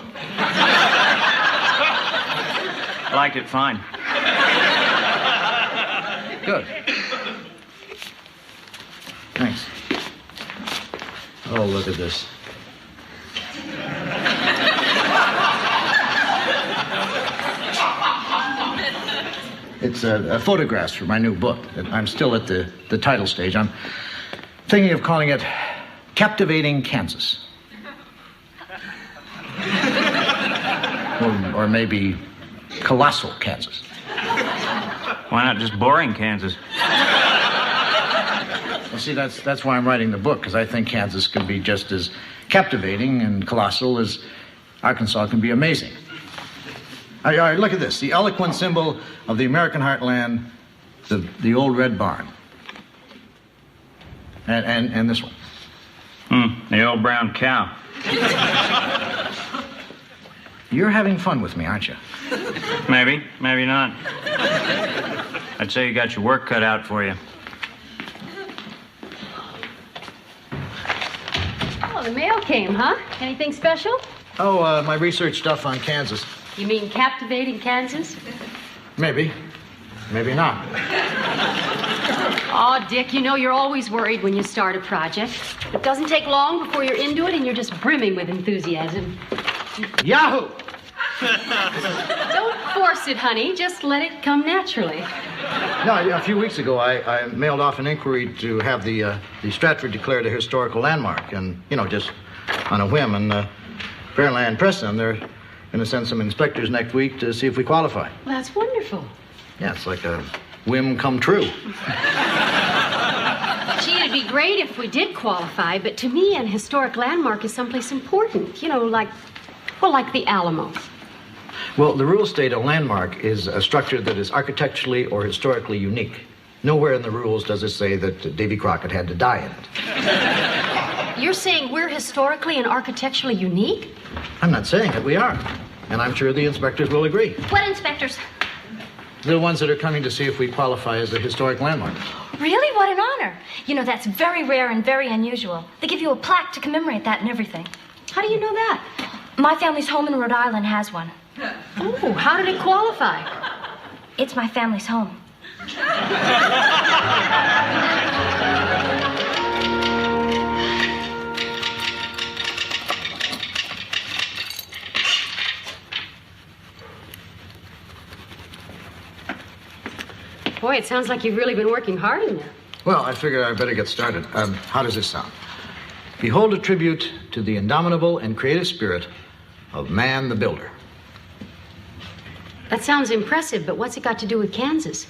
I liked it fine. Good. Thanks. Oh, look at this. It's photographs for my new book. I'm still at the title stage. I'm thinking of calling it Captivating Kansas. Or maybe Colossal Kansas. Why not just Boring Kansas? Well, see, that's why I'm writing the book, because I think Kansas can be just as captivating and colossal as Arkansas can be amazing. All right, look at this. The eloquent symbol of the American heartland, the old red barn. And this one. The old brown cow. You're having fun with me, aren't you? Maybe, maybe not. I'd say you got your work cut out for you. Oh, the mail came, huh? Anything special? Oh, my research stuff on Kansas. You mean Captivating Kansas? Maybe. Maybe not. Oh, Dick, you know you're always worried when you start a project. It doesn't take long before you're into it and you're just brimming with enthusiasm. Yahoo! Don't force it, honey. Just let it come naturally. No, a few weeks ago, I mailed off an inquiry to have the Stratford declared a historical landmark, and, just on a whim. And Fairland pressed them. They're going to send some inspectors next week to see if we qualify. Well, that's wonderful. Yeah, it's like a whim come true. Gee, it'd be great if we did qualify, but to me, an historic landmark is someplace important. You know, like the Alamo. Well, the rules state a landmark is a structure that is architecturally or historically unique. Nowhere in the rules does it say that Davy Crockett had to die in it. You're saying we're historically and architecturally unique? I'm not saying that we are. And I'm sure the inspectors will agree. What inspectors? The ones that are coming to see if we qualify as a historic landmark. Really? What an honor. You know, that's very rare and very unusual. They give you a plaque to commemorate that and everything. How do you know that? My family's home in Rhode Island has one. Oh, how did it qualify? It's my family's home. Boy, it sounds like you've really been working hard in there. Well, I figured I'd better get started. How does this sound? Behold a tribute to the indomitable and creative spirit of man the builder. That sounds impressive, but what's it got to do with Kansas?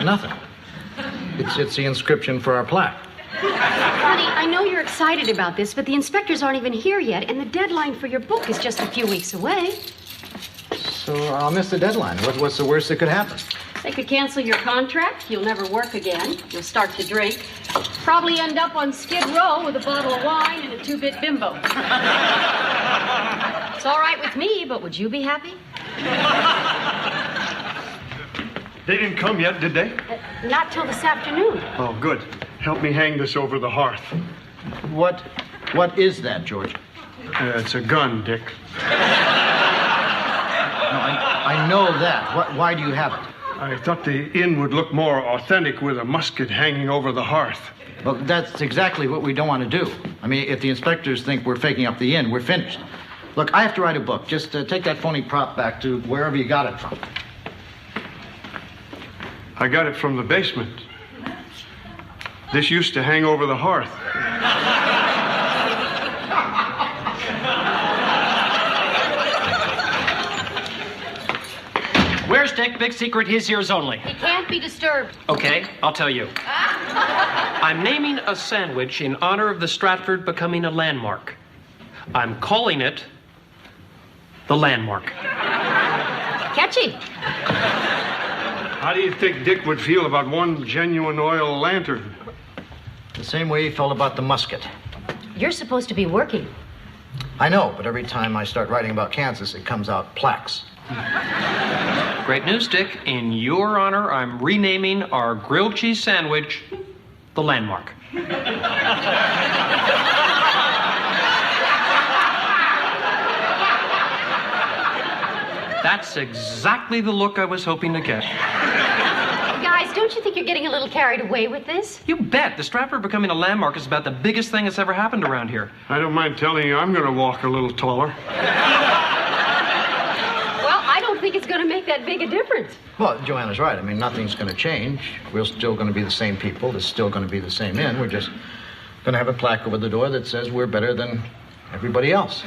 Nothing. It's the inscription for our plaque. Honey, I know you're excited about this, but the inspectors aren't even here yet, and the deadline for your book is just a few weeks away. So I'll miss the deadline. What's the worst that could happen? They could cancel your contract. You'll never work again. You'll start to drink. Probably end up on Skid Row with a bottle of wine and a 2-bit bimbo. It's all right with me, but would you be happy? They didn't come yet, did they? Not till this afternoon. Oh, good. Help me hang this over the hearth. What is that, George? It's a gun, Dick. No, I know that. Why do you have it? I thought the inn would look more authentic with a musket hanging over the hearth. Well, that's exactly what we don't want to do. I mean, if the inspectors think we're faking up the inn, we're finished. Look, I have to write a book. Just take that phony prop back to wherever you got it from. I got it from the basement. This used to hang over the hearth. Where's Dick? Big secret, his ears only. He can't be disturbed. Okay, I'll tell you. I'm naming a sandwich in honor of the Stratford becoming a landmark. I'm calling it the Landmark. Catchy. How do you think Dick would feel about one genuine oil lantern? The same way he felt about the musket. You're supposed to be working. I know, but every time I start writing about Kansas, it comes out plaques. Great news, Dick. In your honor, I'm renaming our grilled cheese sandwich the Landmark. That's exactly the look I was hoping to get. Guys, don't you think you're getting a little carried away with this? You bet. The Stratford becoming a landmark is about the biggest thing that's ever happened around here. I don't mind telling you, I'm going to walk a little taller. I don't think it's going to make that big a difference. Well, Joanna's right. I mean, nothing's going to change. We're still going to be the same people. There's still going to be the same inn. We're just going to have a plaque over the door that says we're better than everybody else.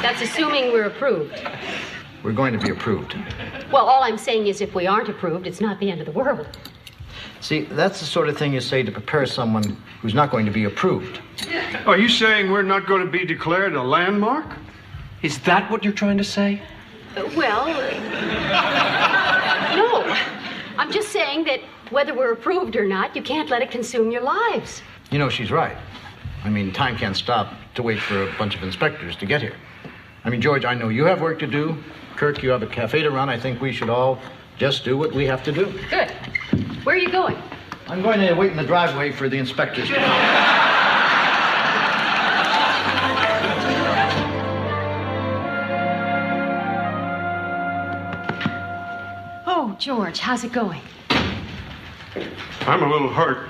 That's assuming we're approved. We're going to be approved. Well, all I'm saying is if we aren't approved, it's not the end of the world. See, that's the sort of thing you say to prepare someone who's not going to be approved. Are you saying we're not going to be declared a landmark? Is that what you're trying to say? No. I'm just saying that whether we're approved or not, you can't let it consume your lives. You know, she's right. I mean, time can't stop to wait for a bunch of inspectors to get here. I mean, George, I know you have work to do. Kirk, you have a cafe to run. I think we should all just do what we have to do. Good. Where are you going? I'm going to wait in the driveway for the inspectors to come. Oh, George, how's it going? I'm a little hurt.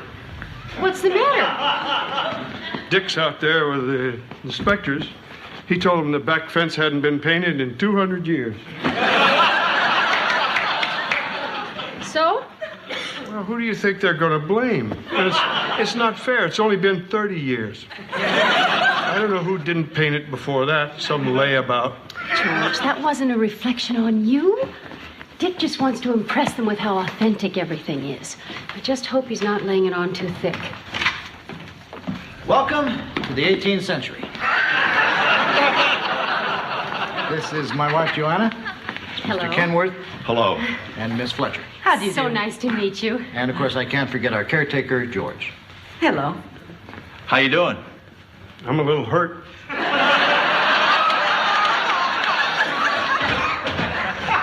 What's the matter? Dick's out there with the inspectors. He told them the back fence hadn't been painted in 200 years. So? Well, who do you think they're going to blame? It's not fair. It's only been 30 years. I don't know who didn't paint it before that. Some layabout. George, that wasn't a reflection on you. Dick just wants to impress them with how authentic everything is. I just hope he's not laying it on too thick. Welcome to the 18th century. This is my wife, Joanna. Hello. Mr. Kenworth. Hello. And Miss Fletcher. How do you So do? nice to meet you. And, of course, I can't forget our caretaker, George. Hello. How you doing? I'm a little hurt.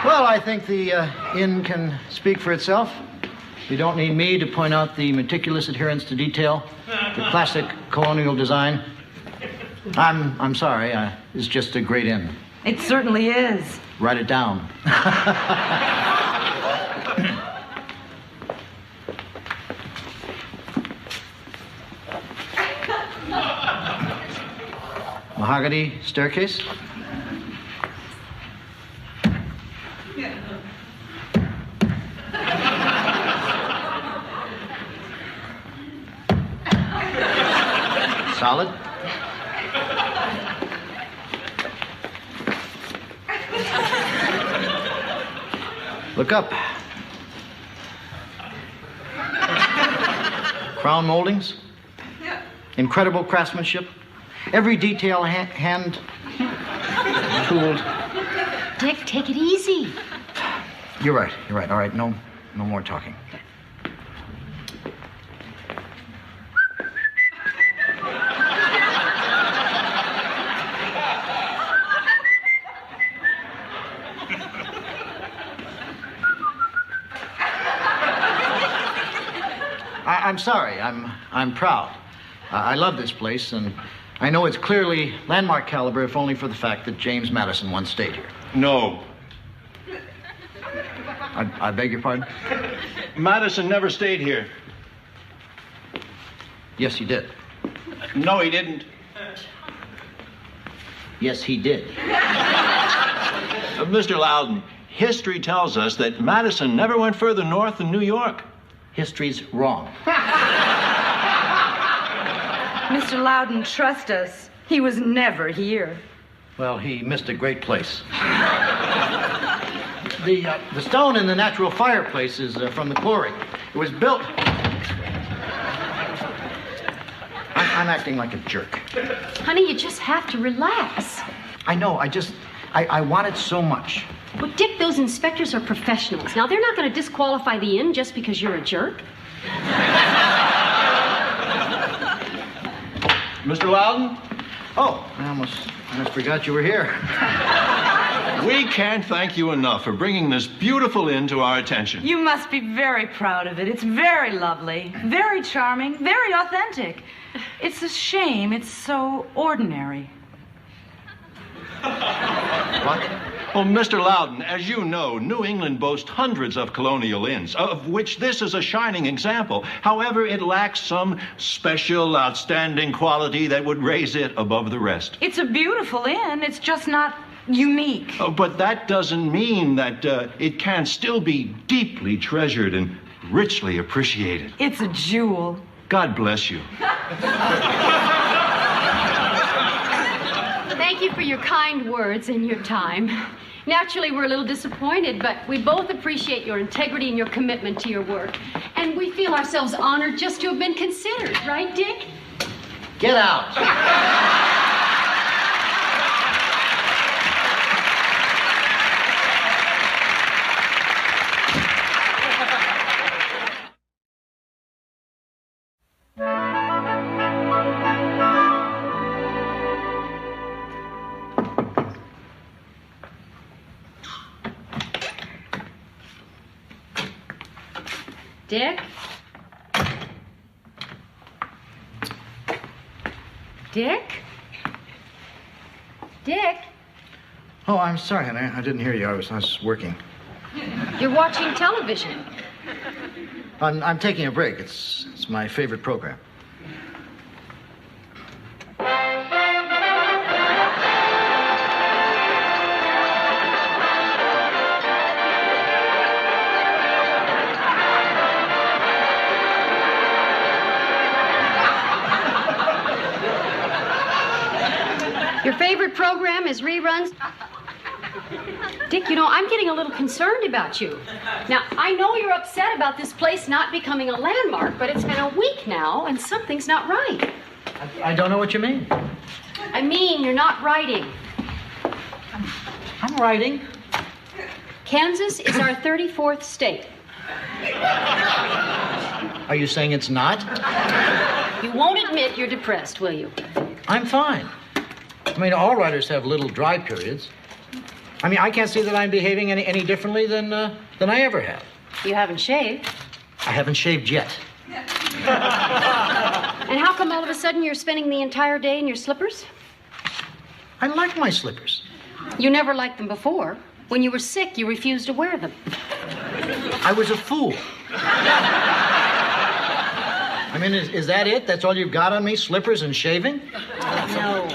Well, I think the inn can speak for itself. You don't need me to point out the meticulous adherence to detail, the classic colonial design. I'm sorry. It's just a great inn. It certainly is. Write it down. Mahogany staircase. Solid. Look up. Crown moldings. Incredible craftsmanship. Every detail hand tooled. Dick, take it easy. You're right. All right, no more talking. I'm sorry. I'm proud. I love this place, and I know it's clearly landmark caliber, if only for the fact that James Madison once stayed here. No. I beg your pardon? Madison never stayed here. Yes, he did. No, he didn't. Yes, he did. Mr. Loudon, history tells us that Madison never went further north than New York. History's wrong. Mr. Loudon, trust us. He was never here. Well, he missed a great place. The stone in the natural fireplace is from the quarry. It was built... I'm acting like a jerk. Honey, you just have to relax. I know, I want it so much. Well, Dick, those inspectors are professionals. Now, they're not going to disqualify the inn just because you're a jerk. Mr. Loudon? Oh, I almost forgot you were here. We can't thank you enough for bringing this beautiful inn to our attention. You must be very proud of it. It's very lovely, very charming, very authentic. It's a shame it's so ordinary. What? Well, Mr. Loudon, as you know, New England boasts hundreds of colonial inns, of which this is a shining example. However, it lacks some special, outstanding quality that would raise it above the rest. It's a beautiful inn. It's just not unique. But that doesn't mean that it can't still be deeply treasured and richly appreciated. It's a jewel. God bless you. Thank you for your kind words and your time. Naturally, we're a little disappointed, but we both appreciate your integrity and your commitment to your work. And we feel ourselves honored just to have been considered, right, Dick? Get out. Dick? Dick? Dick? Oh, I'm sorry, honey. I didn't hear you. I was working. You're watching television. I'm taking a break. It's my favorite program. Your favorite program is reruns? Dick, you know, I'm getting a little concerned about you. Now, I know you're upset about this place not becoming a landmark, but it's been a week now, and something's not right. I don't know what you mean. I mean, you're not writing. I'm writing. Kansas is our 34th state. Are you saying it's not? You won't admit you're depressed, will you? I'm fine. I mean, all writers have little dry periods. I mean, I can't see that I'm behaving any differently than I ever have. You haven't shaved. I haven't shaved yet. And how come all of a sudden you're spending the entire day in your slippers? I like my slippers. You never liked them before. When you were sick, you refused to wear them. I was a fool. I mean, is that it? That's all you've got on me? Slippers and shaving? No.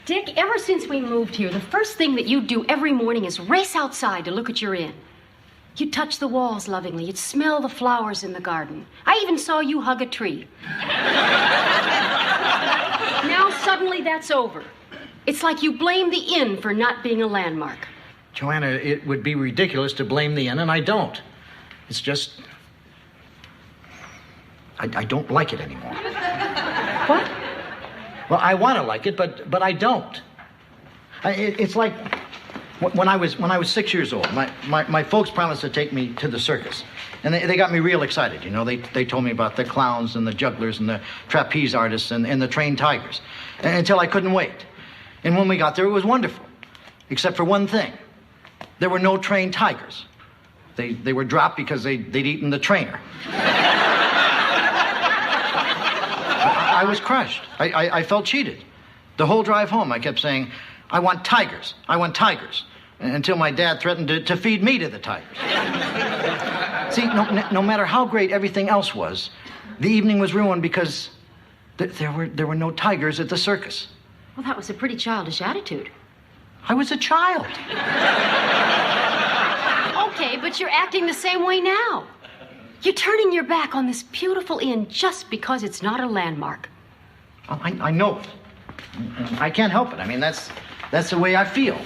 Dick, ever since we moved here, the first thing that you do every morning is race outside to look at your inn. You'd touch the walls lovingly. You'd smell the flowers in the garden. I even saw you hug a tree. Now suddenly that's over. It's like you blame the inn for not being a landmark. Joanna, it would be ridiculous to blame the inn, and I don't. It's just... I don't like it anymore. What? Well, I want to like it, but I don't. It's like when I was 6 years old. My folks promised to take me to the circus, and they got me real excited. You know, they told me about the clowns and the jugglers and the trapeze artists and the trained tigers, until I couldn't wait. And when we got there, it was wonderful, except for one thing: there were no trained tigers. They were dropped because they'd eaten the trainer. I was crushed. I felt cheated. The whole drive home, I kept saying, I want tigers. I want tigers. Until my dad threatened to feed me to the tigers. See, no matter how great everything else was, the evening was ruined because there were no tigers at the circus. Well, that was a pretty childish attitude. I was a child. Okay, but you're acting the same way now. You're turning your back on this beautiful inn just because it's not a landmark. Oh, I know it. I can't help it. I mean, that's the way I feel.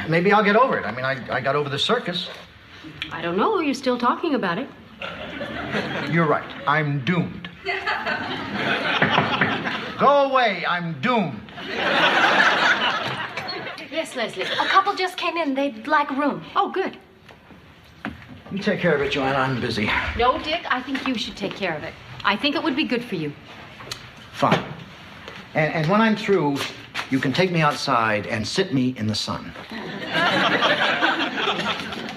Maybe I'll get over it. I mean, I got over the circus. I don't know. You're still talking about it. You're right. I'm doomed. Go away. I'm doomed. Yes, Leslie. A couple just came in. They'd like a room. Oh, good. You take care of it, Joanna. I'm busy. No, Dick, I think you should take care of it. I think it would be good for you. Fine. And when I'm through, you can take me outside and sit me in the sun.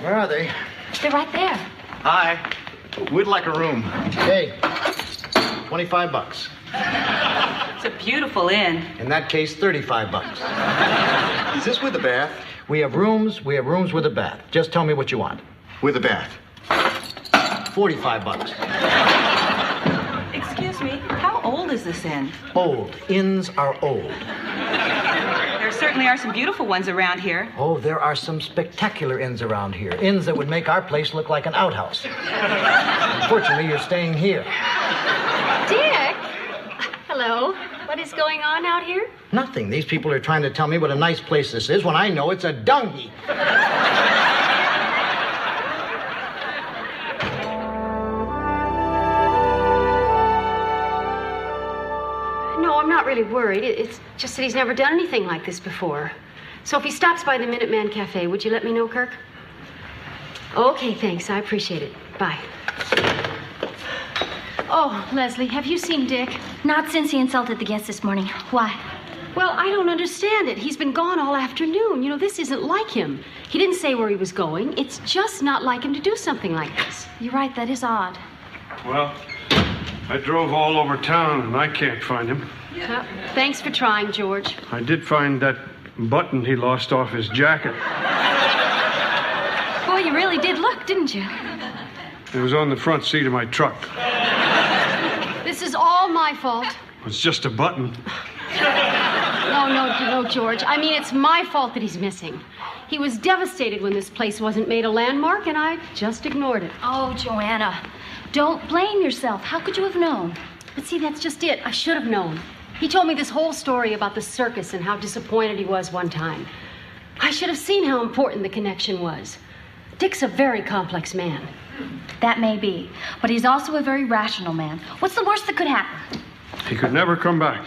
Where are they? They're right there. Hi. We'd like a room. Hey, $25. It's a beautiful inn. In that case, $35. Is this with a bath? We have rooms with a bath. Just tell me what you want. With a bath. $45. Excuse me, how old is this inn? Old. Inns are old. There certainly are some beautiful ones around here. Oh, there are some spectacular inns around here. Inns that would make our place look like an outhouse. Unfortunately, you're staying here. Dick! Hello. What is going on out here? Nothing. These people are trying to tell me what a nice place this is when I know it's a dung heap. No, I'm not really worried. It's just that he's never done anything like this before. So if he stops by the Minuteman Cafe, would you let me know, Kirk? Okay, thanks. I appreciate it. Bye. Oh, Leslie, have you seen Dick? Not since he insulted the guests this morning. Why? Well, I don't understand it. He's been gone all afternoon. You know, this isn't like him. He didn't say where he was going. It's just not like him to do something like this. You're right, that is odd. Well, I drove all over town and I can't find him. Well, thanks for trying, George. I did find that button he lost off his jacket. Boy, you really did look, didn't you? It was on the front seat of my truck. This is all my fault. It's just a button. No, George. I mean, it's my fault that he's missing. He was devastated when this place wasn't made a landmark, and I just ignored it. Oh, Joanna, don't blame yourself. How could you have known? But see, that's just it. I should have known. He told me this whole story about the circus and how disappointed he was one time. I should have seen how important the connection was. Dick's a very complex man. That may be, but he's also a very rational man. What's the worst that could happen? He could never come back.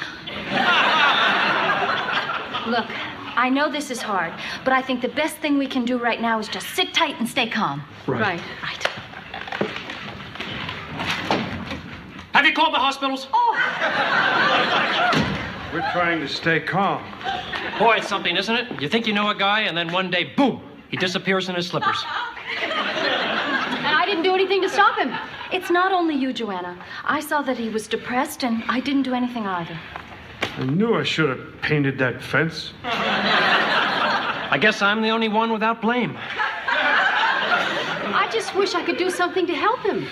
Look, I know this is hard, but I think the best thing we can do right now is just sit tight and stay calm. Right. Right. Have you called the hospitals? Oh, We're trying to stay calm. Boy, it's something, isn't it? You think you know a guy, and then one day, boom, he disappears in his slippers. And I didn't do anything to stop him. it's not only you, Joanna. I saw that he was depressed, and I didn't do anything either. I knew I should have painted that fence. I guess I'm the only one without blame. I just wish I could do something to help him.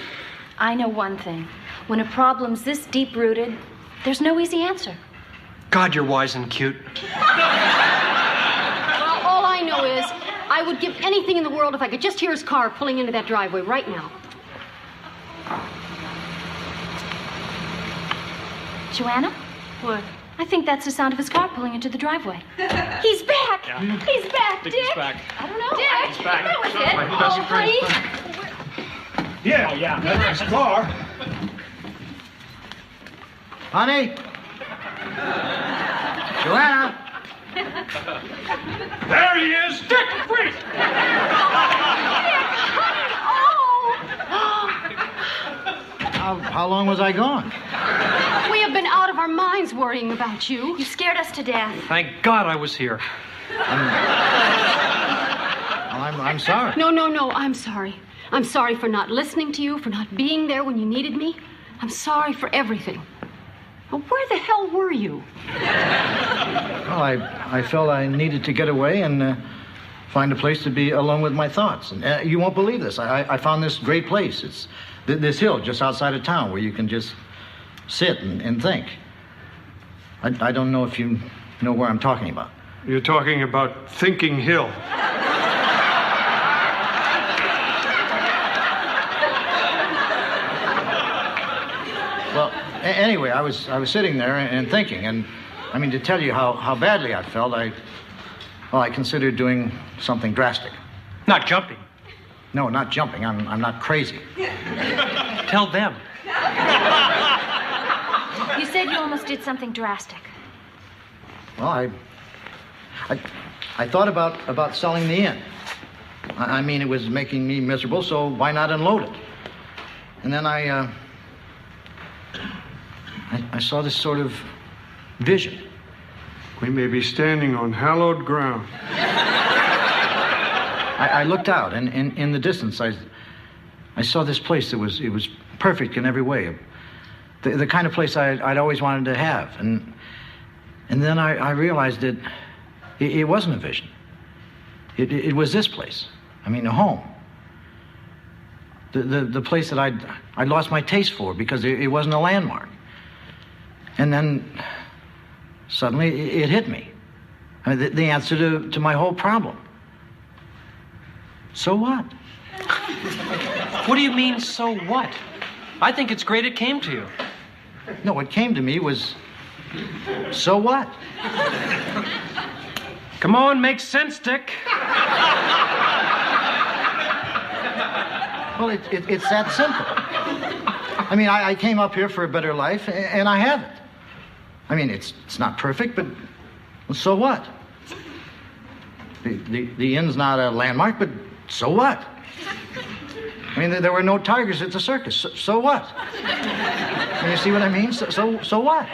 I know one thing. When a problem's this deep-rooted, there's no easy answer. God, you're wise and cute. Well, all I know is I would give anything in the world if I could just hear his car pulling into that driveway right now. Joanna? What? I think that's the sound of his car pulling into the driveway. He's back! Yeah. He's back, Dick! He's back. I don't know. Dick! He's back. That was it. My best friend. Please. Yeah, that's his car. Honey? Joanna? There he is. Dick, freeze! How long was I gone? We have been out of our minds worrying about you. You scared us to death. Thank God I was here. I'm sorry. No, I'm sorry. I'm sorry for not listening to you, for not being there when you needed me. I'm sorry for everything. Well, where the hell were you? Well, I felt I needed to get away and find a place to be alone with my thoughts. And you won't believe this. I found this great place. It's this hill just outside of town where you can just sit and think. I don't know if you know where I'm talking about. You're talking about Thinking Hill. Well, anyway, I was sitting there and thinking, and I mean, to tell you how badly I felt, I considered doing something drastic. Not jumping. No, not jumping. I'm not crazy. Tell them. You said you almost did something drastic. Well, I thought about selling the inn. I mean, it was making me miserable, so why not unload it? And then I saw this sort of vision. We may be standing on hallowed ground. I looked out, and in the distance, I saw this place that was perfect in every way. The kind of place I'd always wanted to have. And then I realized that it wasn't a vision. It was this place. I mean, a home. The place that I'd lost my taste for because it wasn't a landmark. And then suddenly it hit me. I mean, the answer to my whole problem. So what? What do you mean, so what? I think it's great it came to you. No, what came to me was, so what? Come on, make sense, Dick. Well, it's that simple. I mean, I came up here for a better life, and I have it. I mean, it's not perfect, but so what? The inn's not a landmark, but so what? I mean, there were no tigers at the circus. So what? Can you see what I mean? So what?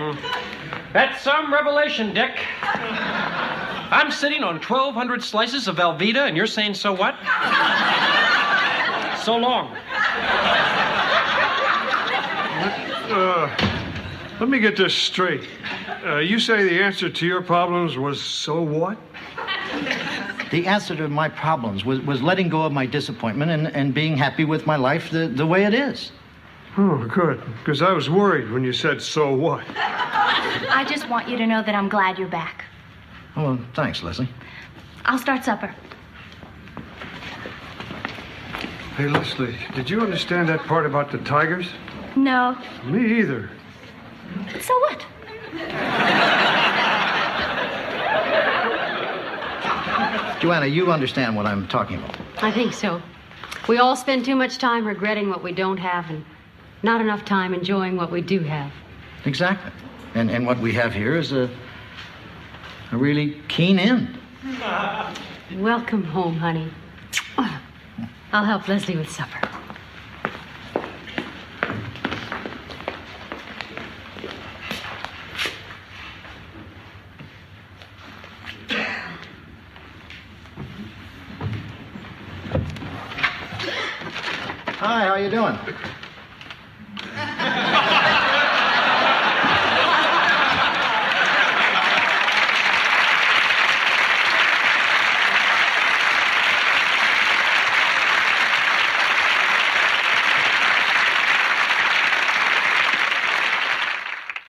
That's some revelation, Dick. I'm sitting on 1,200 slices of Velveeta, and you're saying, so what? So long. Let me get this straight. You say the answer to your problems was so what? The answer to my problems was letting go of my disappointment and being happy with my life the way it is. Oh, good. Because I was worried when you said, so what? I just want you to know that I'm glad you're back. Oh, well, thanks, Leslie. I'll start supper. Hey, Leslie, did you understand that part about the tigers? No. Me either. So what? Joanna, you understand what I'm talking about. I think so. We all spend too much time regretting what we don't have and not enough time enjoying what we do have. Exactly. And what we have here is a really keen end. Welcome home, honey. I'll help Leslie with supper. Hi, how you doing?